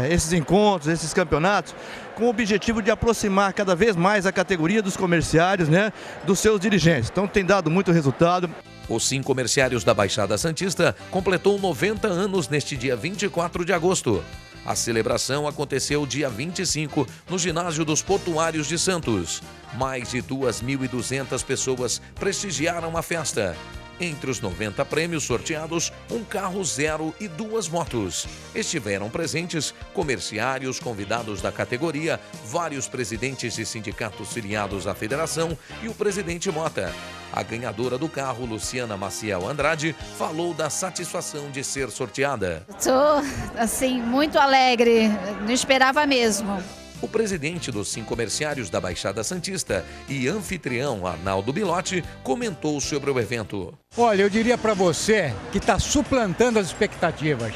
esses encontros, esses campeonatos, com o objetivo de aproximar cada vez mais a categoria dos comerciários, né, dos seus dirigentes. Então tem dado muito resultado. Os 5 comerciários da Baixada Santista completou 90 anos neste dia 24 de agosto. A celebração aconteceu dia 25 no Ginásio dos Portuários de Santos. Mais de 2.200 pessoas prestigiaram a festa. Entre os 90 prêmios sorteados, um carro zero e 2 motos. Estiveram presentes comerciários, convidados da categoria, vários presidentes de sindicatos filiados à federação e o presidente Mota. A ganhadora do carro, Luciana Maciel Andrade, falou da satisfação de ser sorteada. Estou, assim, muito alegre, não esperava mesmo. O presidente dos Sincomerciários da Baixada Santista e anfitrião Arnaldo Bilotti comentou sobre o evento. Olha, eu diria para você que está suplantando as expectativas.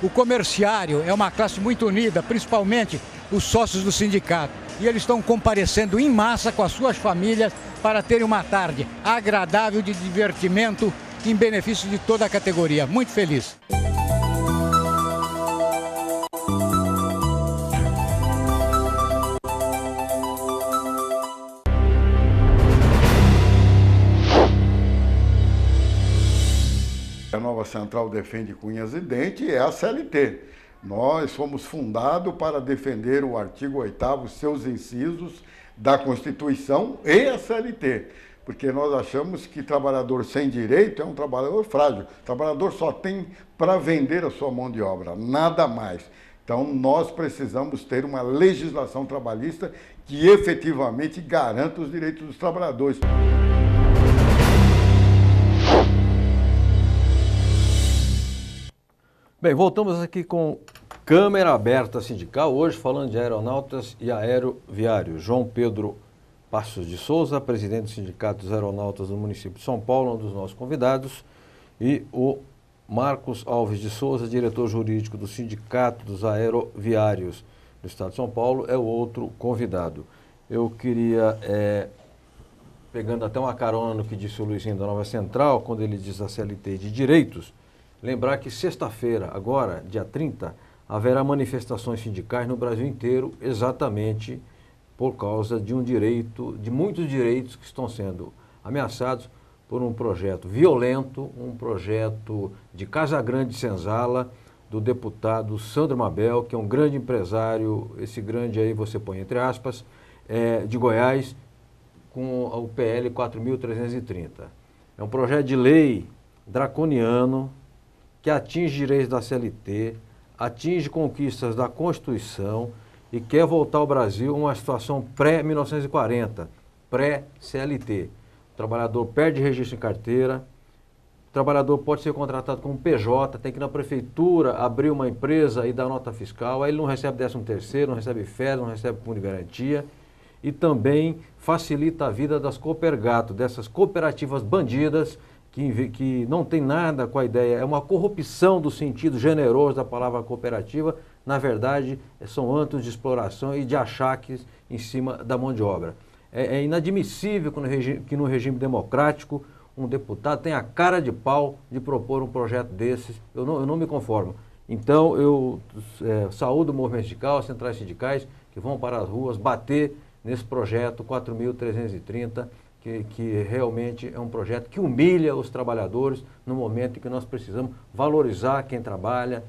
O comerciário é uma classe muito unida, principalmente os sócios do sindicato. E eles estão comparecendo em massa com as suas famílias para terem uma tarde agradável de divertimento em benefício de toda a categoria. Muito feliz. A nova central defende Cunhas e Dente é a CLT. Nós fomos fundados para defender o artigo 8º, seus incisos da Constituição e a CLT. Porque nós achamos que trabalhador sem direito é um trabalhador frágil. O trabalhador só tem para vender a sua mão de obra, nada mais. Então nós precisamos ter uma legislação trabalhista que efetivamente garanta os direitos dos trabalhadores. Bem, voltamos aqui com Câmara Aberta Sindical, hoje falando de aeronautas e aeroviários. João Pedro Passos de Souza, presidente do Sindicato dos Aeronautas do município de São Paulo, um dos nossos convidados, e o Marcos Alves de Souza, diretor jurídico do Sindicato dos Aeroviários do Estado de São Paulo, é o outro convidado. Eu queria, pegando até uma carona no que disse o Luizinho da Nova Central, quando ele diz a CLT de direitos, lembrar que sexta-feira, agora, dia 30, haverá manifestações sindicais no Brasil inteiro, exatamente por causa de de muitos direitos que estão sendo ameaçados por um projeto violento, um projeto de Casagrande Senzala, do deputado Sandro Mabel, que é um grande empresário, esse grande aí você põe entre aspas, de Goiás, com o PL 4.330. É um projeto de lei draconiano, que atinge direitos da CLT, atinge conquistas da Constituição e quer voltar ao Brasil a uma situação pré-1940, pré-CLT. O trabalhador perde registro em carteira, o trabalhador pode ser contratado como PJ, tem que ir na prefeitura abrir uma empresa e dar nota fiscal, aí ele não recebe 13º, não recebe férias, não recebe fundo de garantia e também facilita a vida das Copergato, dessas cooperativas bandidas que não tem nada com a ideia, é uma corrupção do sentido generoso da palavra cooperativa, na verdade são atos de exploração e de achaques em cima da mão de obra. É inadmissível que no regime democrático um deputado tenha a cara de pau de propor um projeto desses, eu não me conformo. Então eu saúdo o movimento sindical, as centrais sindicais que vão para as ruas bater nesse projeto 4.330, que realmente é um projeto que humilha os trabalhadores no momento em que nós precisamos valorizar quem trabalha,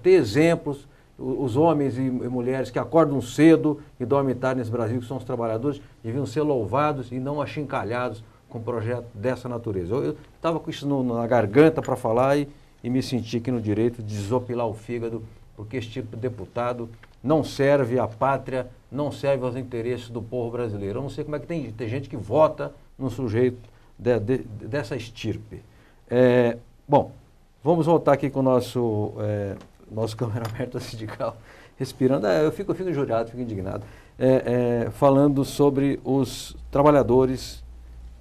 ter exemplos, os homens e mulheres que acordam cedo e dormem tarde nesse Brasil, que são os trabalhadores, deviam ser louvados e não achincalhados com um projeto dessa natureza. Eu estava com isso na garganta para falar e me senti aqui no direito de desopilar o fígado, porque esse tipo de deputado não serve à pátria, não serve aos interesses do povo brasileiro. Eu não sei como é que tem gente que vota num sujeito dessa estirpe. Bom, vamos voltar aqui com o nosso Câmara Aberta Sindical, respirando. Eu fico injuriado, fico indignado, falando sobre os trabalhadores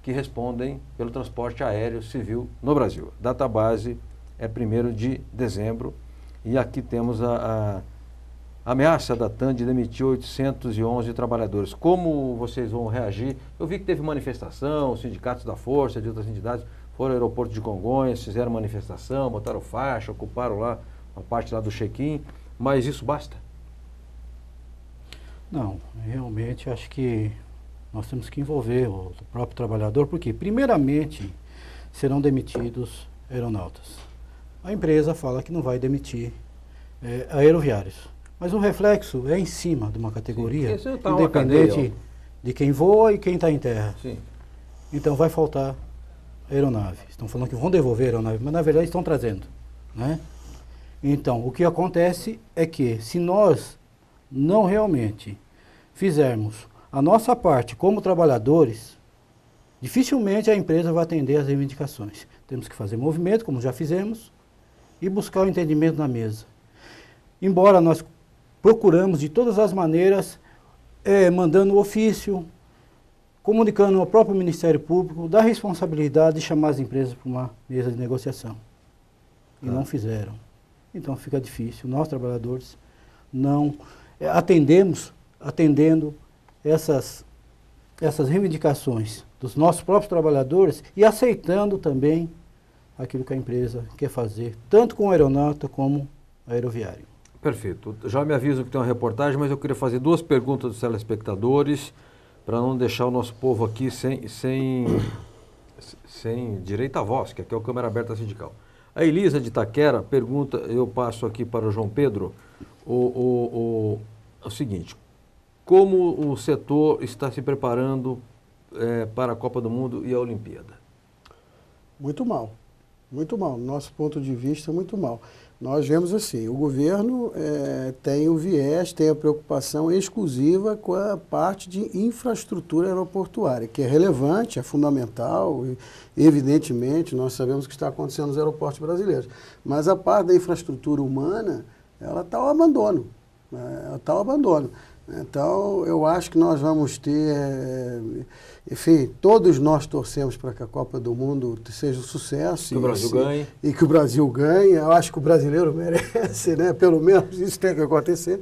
que respondem pelo transporte aéreo civil no Brasil. Database é 1º de dezembro e aqui temos a ameaça da TAM de demitir 811 trabalhadores. Como vocês vão reagir? Eu vi que teve manifestação, os sindicatos da Força, de outras entidades, foram ao aeroporto de Congonhas, fizeram manifestação, botaram faixa, ocuparam lá uma parte lá do check-in, mas isso basta? Não, realmente acho que nós temos que envolver o próprio trabalhador, porque primeiramente serão demitidos aeronautas. A empresa fala que não vai demitir aeroviários. Mas o reflexo é em cima de uma categoria, independente de quem voa e quem está em terra. Sim. Então vai faltar aeronave. Estão falando que vão devolver a aeronave, mas na verdade estão trazendo, né? Então, o que acontece é que se nós não realmente fizermos a nossa parte como trabalhadores, dificilmente a empresa vai atender às reivindicações. Temos que fazer movimento, como já fizemos, e buscar o entendimento na mesa. Embora nós procuramos de todas as maneiras, mandando ofício, comunicando ao próprio Ministério Público da responsabilidade de chamar as empresas para uma mesa de negociação. E não fizeram. Então fica difícil. Nós, trabalhadores, não atendendo essas reivindicações dos nossos próprios trabalhadores e aceitando também aquilo que a empresa quer fazer, tanto com o aeronauta como aeroviário. Perfeito. Já me aviso que tem uma reportagem, mas eu queria fazer 2 perguntas dos telespectadores para não deixar o nosso povo aqui sem direito à voz, que aqui é o Câmara Aberta Sindical. A Elisa de Itaquera pergunta, eu passo aqui para o João Pedro, o seguinte: como o setor está se preparando para a Copa do Mundo e a Olimpíada? Muito mal, muito mal. Do nosso ponto de vista, muito mal. Nós vemos assim, o governo tem o viés, tem a preocupação exclusiva com a parte de infraestrutura aeroportuária, que é relevante, é fundamental, e, evidentemente, nós sabemos o que está acontecendo nos aeroportos brasileiros. Mas a parte da infraestrutura humana, ela está ao abandono. Então, eu acho que nós vamos ter, enfim, todos nós torcemos para que a Copa do Mundo seja um sucesso. Que o Brasil ganhe. E que o Brasil ganhe. Eu acho que o brasileiro merece, né? Pelo menos isso tem que acontecer.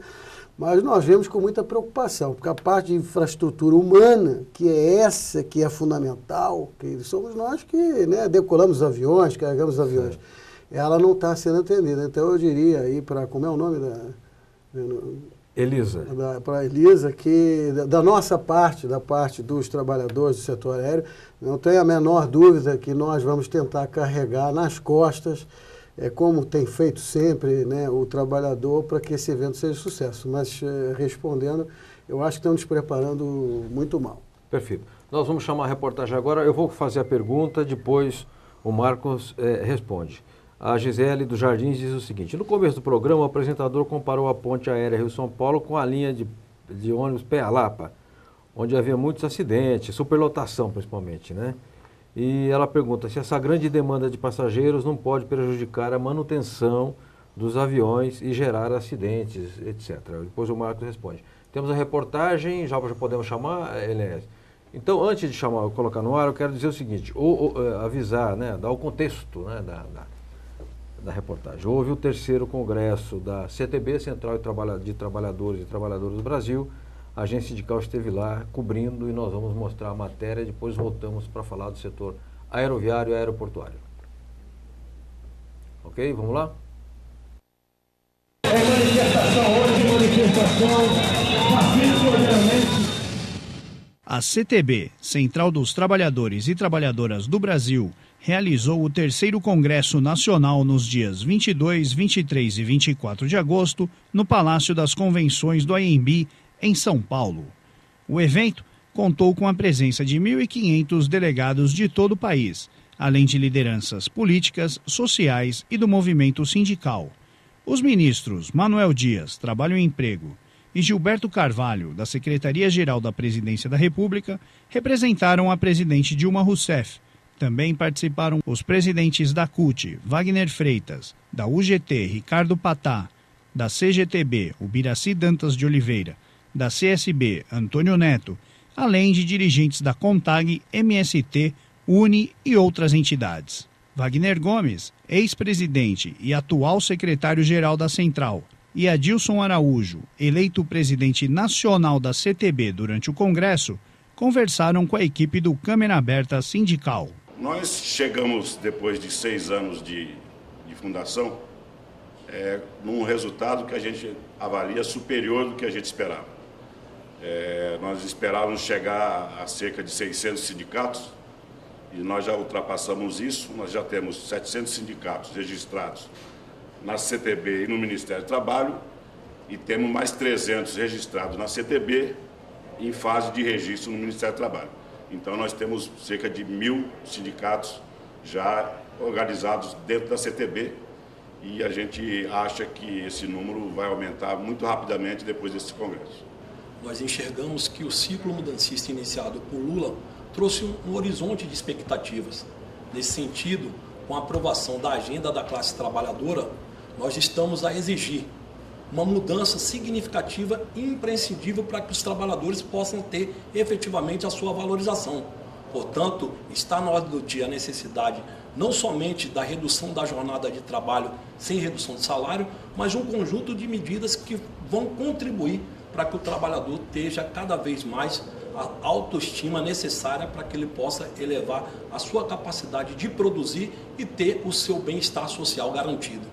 Mas nós vemos com muita preocupação, porque a parte de infraestrutura humana, que é essa que é fundamental, que somos nós que, né, decolamos os aviões, carregamos os aviões, ela não está sendo atendida. Então, eu diria aí para, como é o nome da... Elisa. Para a Elisa, que da nossa parte, da parte dos trabalhadores do setor aéreo, não tenho a menor dúvida que nós vamos tentar carregar nas costas, como tem feito sempre, né, o trabalhador, para que esse evento seja sucesso. Mas, respondendo, eu acho que estamos nos preparando muito mal. Perfeito. Nós vamos chamar a reportagem agora. Eu vou fazer a pergunta, depois o Marcos responde. A Gisele dos Jardins diz o seguinte: no começo do programa, o apresentador comparou a ponte aérea Rio-São Paulo com a linha de ônibus Pé-Lapa, onde havia muitos acidentes, superlotação principalmente, né? E ela pergunta se essa grande demanda de passageiros não pode prejudicar a manutenção dos aviões e gerar acidentes, etc. Depois o Marcos responde. Temos a reportagem, já podemos chamar, Elias? Então, antes de colocar no ar, eu quero dizer o seguinte, avisar, né, dar o contexto, né, da reportagem. Houve o 3º Congresso da CTB, Central de Trabalhadores e Trabalhadoras do Brasil. A agência sindical esteve lá cobrindo e nós vamos mostrar a matéria. Depois voltamos para falar do setor aeroviário e aeroportuário. Ok? Vamos lá? Manifestação hoje, manifestação pacífica. A CTB, Central dos Trabalhadores e Trabalhadoras do Brasil, realizou o 3º Congresso Nacional nos dias 22, 23 e 24 de agosto, no Palácio das Convenções do ANB, em São Paulo. O evento contou com a presença de 1.500 delegados de todo o país, além de lideranças políticas, sociais e do movimento sindical. Os ministros Manuel Dias, Trabalho e Emprego, e Gilberto Carvalho, da Secretaria-Geral da Presidência da República, representaram a presidente Dilma Rousseff. Também participaram os presidentes da CUT, Wagner Freitas, da UGT, Ricardo Patá, da CGTB, Ubiraci Dantas de Oliveira, da CSB, Antônio Neto, além de dirigentes da CONTAG, MST, UNE e outras entidades. Wagner Gomes, ex-presidente e atual secretário-geral da Central, e Adilson Araújo, eleito presidente nacional da CTB durante o Congresso, conversaram com a equipe do Câmara Aberta Sindical. Nós chegamos, depois de 6 anos de fundação, num resultado que a gente avalia superior do que a gente esperava. Nós esperávamos chegar a cerca de 600 sindicatos e nós já ultrapassamos isso. Nós já temos 700 sindicatos registrados na CTB e no Ministério do Trabalho e temos mais 300 registrados na CTB em fase de registro no Ministério do Trabalho. Então nós temos cerca de 1.000 sindicatos já organizados dentro da CTB, e a gente acha que esse número vai aumentar muito rapidamente depois desse congresso. Nós enxergamos que o ciclo mudancista iniciado por Lula trouxe um horizonte de expectativas. Nesse sentido, com a aprovação da agenda da classe trabalhadora, nós estamos a exigir uma mudança significativa e imprescindível para que os trabalhadores possam ter efetivamente a sua valorização. Portanto, está na ordem do dia a necessidade não somente da redução da jornada de trabalho sem redução de salário, mas um conjunto de medidas que vão contribuir para que o trabalhador tenha cada vez mais a autoestima necessária para que ele possa elevar a sua capacidade de produzir e ter o seu bem-estar social garantido.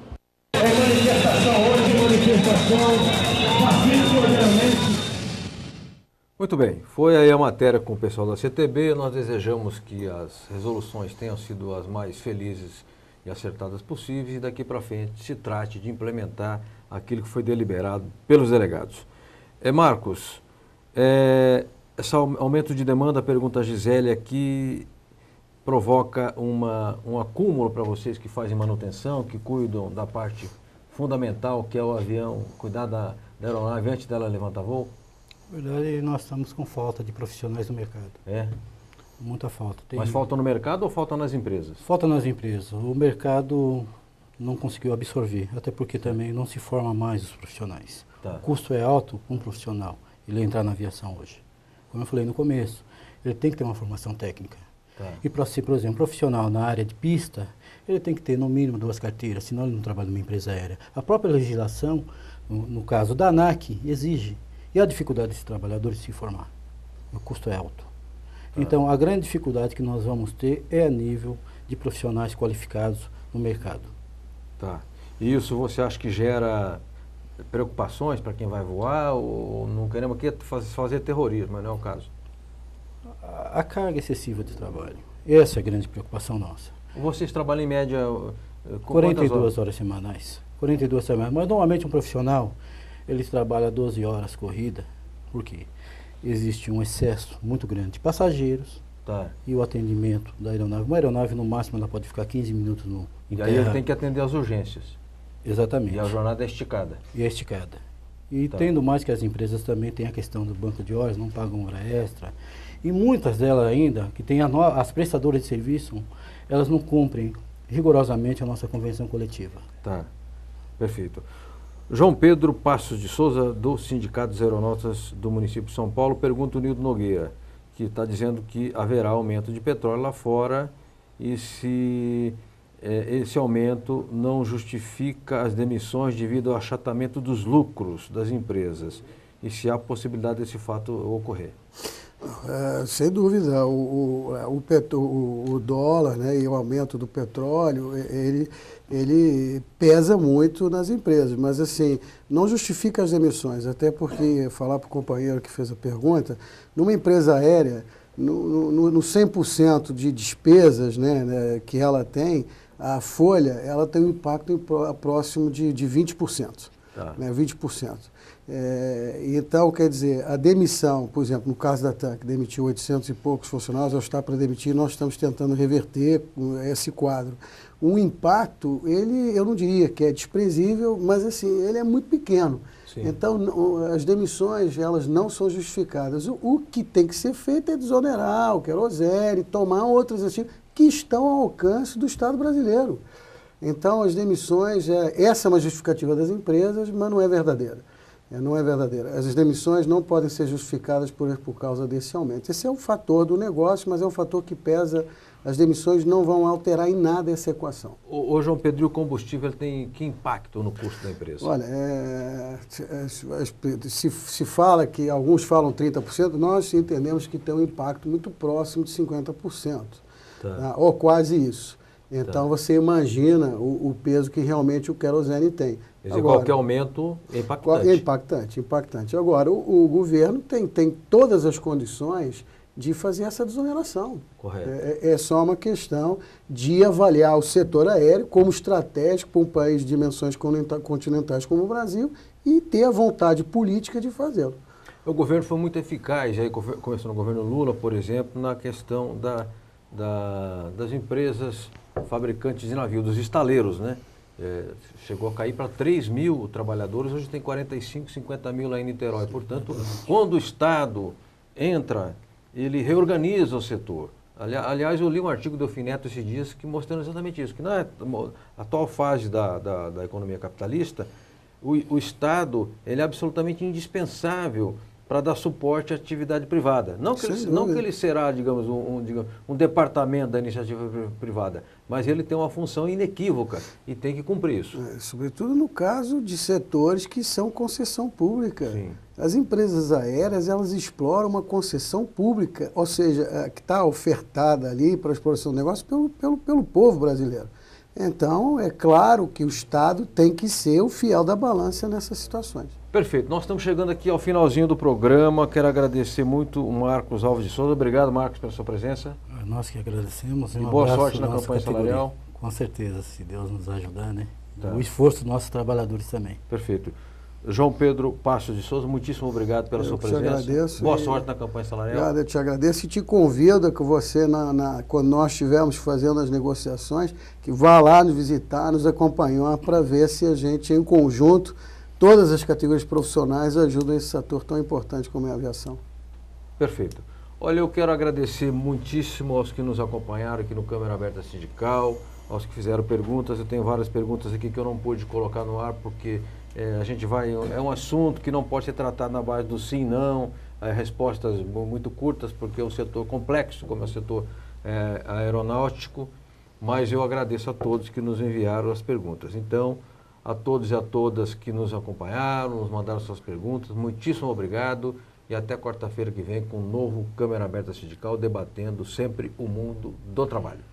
Muito bem, foi aí a matéria com o pessoal da CTB. Nós desejamos que as resoluções tenham sido as mais felizes e acertadas possíveis e daqui para frente se trate de implementar aquilo que foi deliberado pelos delegados. Marcos, esse aumento de demanda, pergunta a Gisele aqui, provoca um acúmulo para vocês que fazem manutenção, que cuidam da parte fundamental, que é o avião, cuidar da aeronave antes dela levantar voo? Na verdade, nós estamos com falta de profissionais no mercado. Muita falta. Mas falta no mercado ou falta nas empresas? Falta nas empresas. O mercado não conseguiu absorver, até porque também não se forma mais os profissionais. O custo é alto para um profissional, ele entrar na aviação hoje. Como eu falei no começo, ele tem que ter uma formação técnica. E para ser, por exemplo, profissional na área de pista, ele tem que ter no mínimo 2 carteiras, senão ele não trabalha numa empresa aérea. A própria legislação, no caso da ANAC, exige. E a dificuldade desse trabalhador de se formar? O custo é alto. Então, a grande dificuldade que nós vamos ter é a nível de profissionais qualificados no mercado. E isso você acha que gera preocupações para quem vai voar? Ou não queremos aqui fazer terrorismo, mas não é o caso? A carga excessiva de trabalho. Essa é a grande preocupação nossa. Vocês trabalham em média 42 horas semanais. 42 semanas. Mas normalmente um profissional, ele trabalha 12 horas corrida. Por quê? Existe um excesso muito grande de passageiros e o atendimento da aeronave. Uma aeronave, no máximo, ela pode ficar 15 minutos em terra. E aí ele tem que atender às urgências. Exatamente. E a jornada é esticada. E tendo mais que as empresas também têm a questão do banco de horas, não pagam hora extra. E muitas delas ainda, que têm as prestadoras de serviço, elas não cumprem rigorosamente a nossa convenção coletiva. Perfeito. João Pedro Passos de Souza, do Sindicato dos Aeronautas do município de São Paulo, pergunta o Nildo Nogueira, que está dizendo que haverá aumento de petróleo lá fora e se esse aumento não justifica as demissões devido ao achatamento dos lucros das empresas e se há possibilidade desse fato ocorrer. Sem dúvida, o dólar, né, e o aumento do petróleo, ele pesa muito nas empresas, mas assim, não justifica as demissões, até porque, falar para o companheiro que fez a pergunta, numa empresa aérea, no 100% de despesas, né, que ela tem, a folha ela tem um impacto próximo de 20%. Né, 20%. Então, quer dizer, a demissão, por exemplo, no caso da TAM, que demitiu 800 e poucos funcionários, ela está para demitir, nós estamos tentando reverter esse quadro. O impacto, eu não diria que é desprezível, mas assim, ele é muito pequeno. Então, as demissões, elas não são justificadas. O que tem que ser feito é desonerar o querosene, tomar outras assim, que estão ao alcance do Estado brasileiro. Então, as demissões, essa é uma justificativa das empresas, mas não é verdadeira. Não é verdadeira. As demissões não podem ser justificadas por causa desse aumento. Esse é um fator do negócio, mas é um fator que pesa. As demissões não vão alterar em nada essa equação. Ô João Pedro, e o combustível tem que impacto no custo da empresa? Olha, se fala que alguns falam 30%, nós entendemos que tem um impacto muito próximo de 50%, ou quase isso. Então você imagina o peso que realmente o querosene tem. Quer dizer, qualquer aumento é impactante. Impactante. Agora, o governo tem todas as condições de fazer essa desoneração. Correto. É só uma questão de avaliar o setor aéreo como estratégico para um país de dimensões continentais como o Brasil e ter a vontade política de fazê-lo. O governo foi muito eficaz, aí começou no governo Lula, por exemplo, na questão das empresas fabricantes de navio, dos estaleiros, né? Chegou a cair para 3 mil trabalhadores, hoje tem 45, 50 mil lá em Niterói. Portanto, quando o Estado entra, ele reorganiza o setor. Aliás, eu li um artigo do Elfineto esses dias que mostrando exatamente isso, que na atual fase da economia capitalista, o Estado ele é absolutamente indispensável para dar suporte à atividade privada. Não que ele será, digamos, um departamento da iniciativa privada, mas ele tem uma função inequívoca e tem que cumprir isso. Sobretudo no caso de setores que são concessão pública. Sim. As empresas aéreas, elas exploram uma concessão pública, ou seja, que está ofertada ali para a exploração do negócio pelo povo brasileiro. Então, é claro que o Estado tem que ser o fiel da balança nessas situações. Perfeito. Nós estamos chegando aqui ao finalzinho do programa. Quero agradecer muito o Marcos Alves de Souza. Obrigado, Marcos, pela sua presença. Nós que agradecemos. E boa sorte na campanha salarial. Com certeza, se Deus nos ajudar, né? Tá. O esforço dos nossos trabalhadores também. Perfeito. João Pedro Passos de Souza, muitíssimo obrigado pela sua presença. Eu te agradeço. Boa sorte na campanha salarial. Obrigado, eu te agradeço e te convido que você, quando nós estivermos fazendo as negociações, que vá lá nos visitar, nos acompanhar para ver se a gente, em conjunto, todas as categorias profissionais ajudam esse setor tão importante como é a aviação. Perfeito. Olha, eu quero agradecer muitíssimo aos que nos acompanharam aqui no Câmara Aberta Sindical, aos que fizeram perguntas. Eu tenho várias perguntas aqui que eu não pude colocar no ar porque a gente é um assunto que não pode ser tratado na base do sim, não, respostas muito curtas, porque é um setor complexo, como é o setor aeronáutico, mas eu agradeço a todos que nos enviaram as perguntas. Então, a todos e a todas que nos acompanharam, nos mandaram suas perguntas, muitíssimo obrigado e até quarta-feira que vem com um novo Câmara Aberta Sindical, debatendo sempre o mundo do trabalho.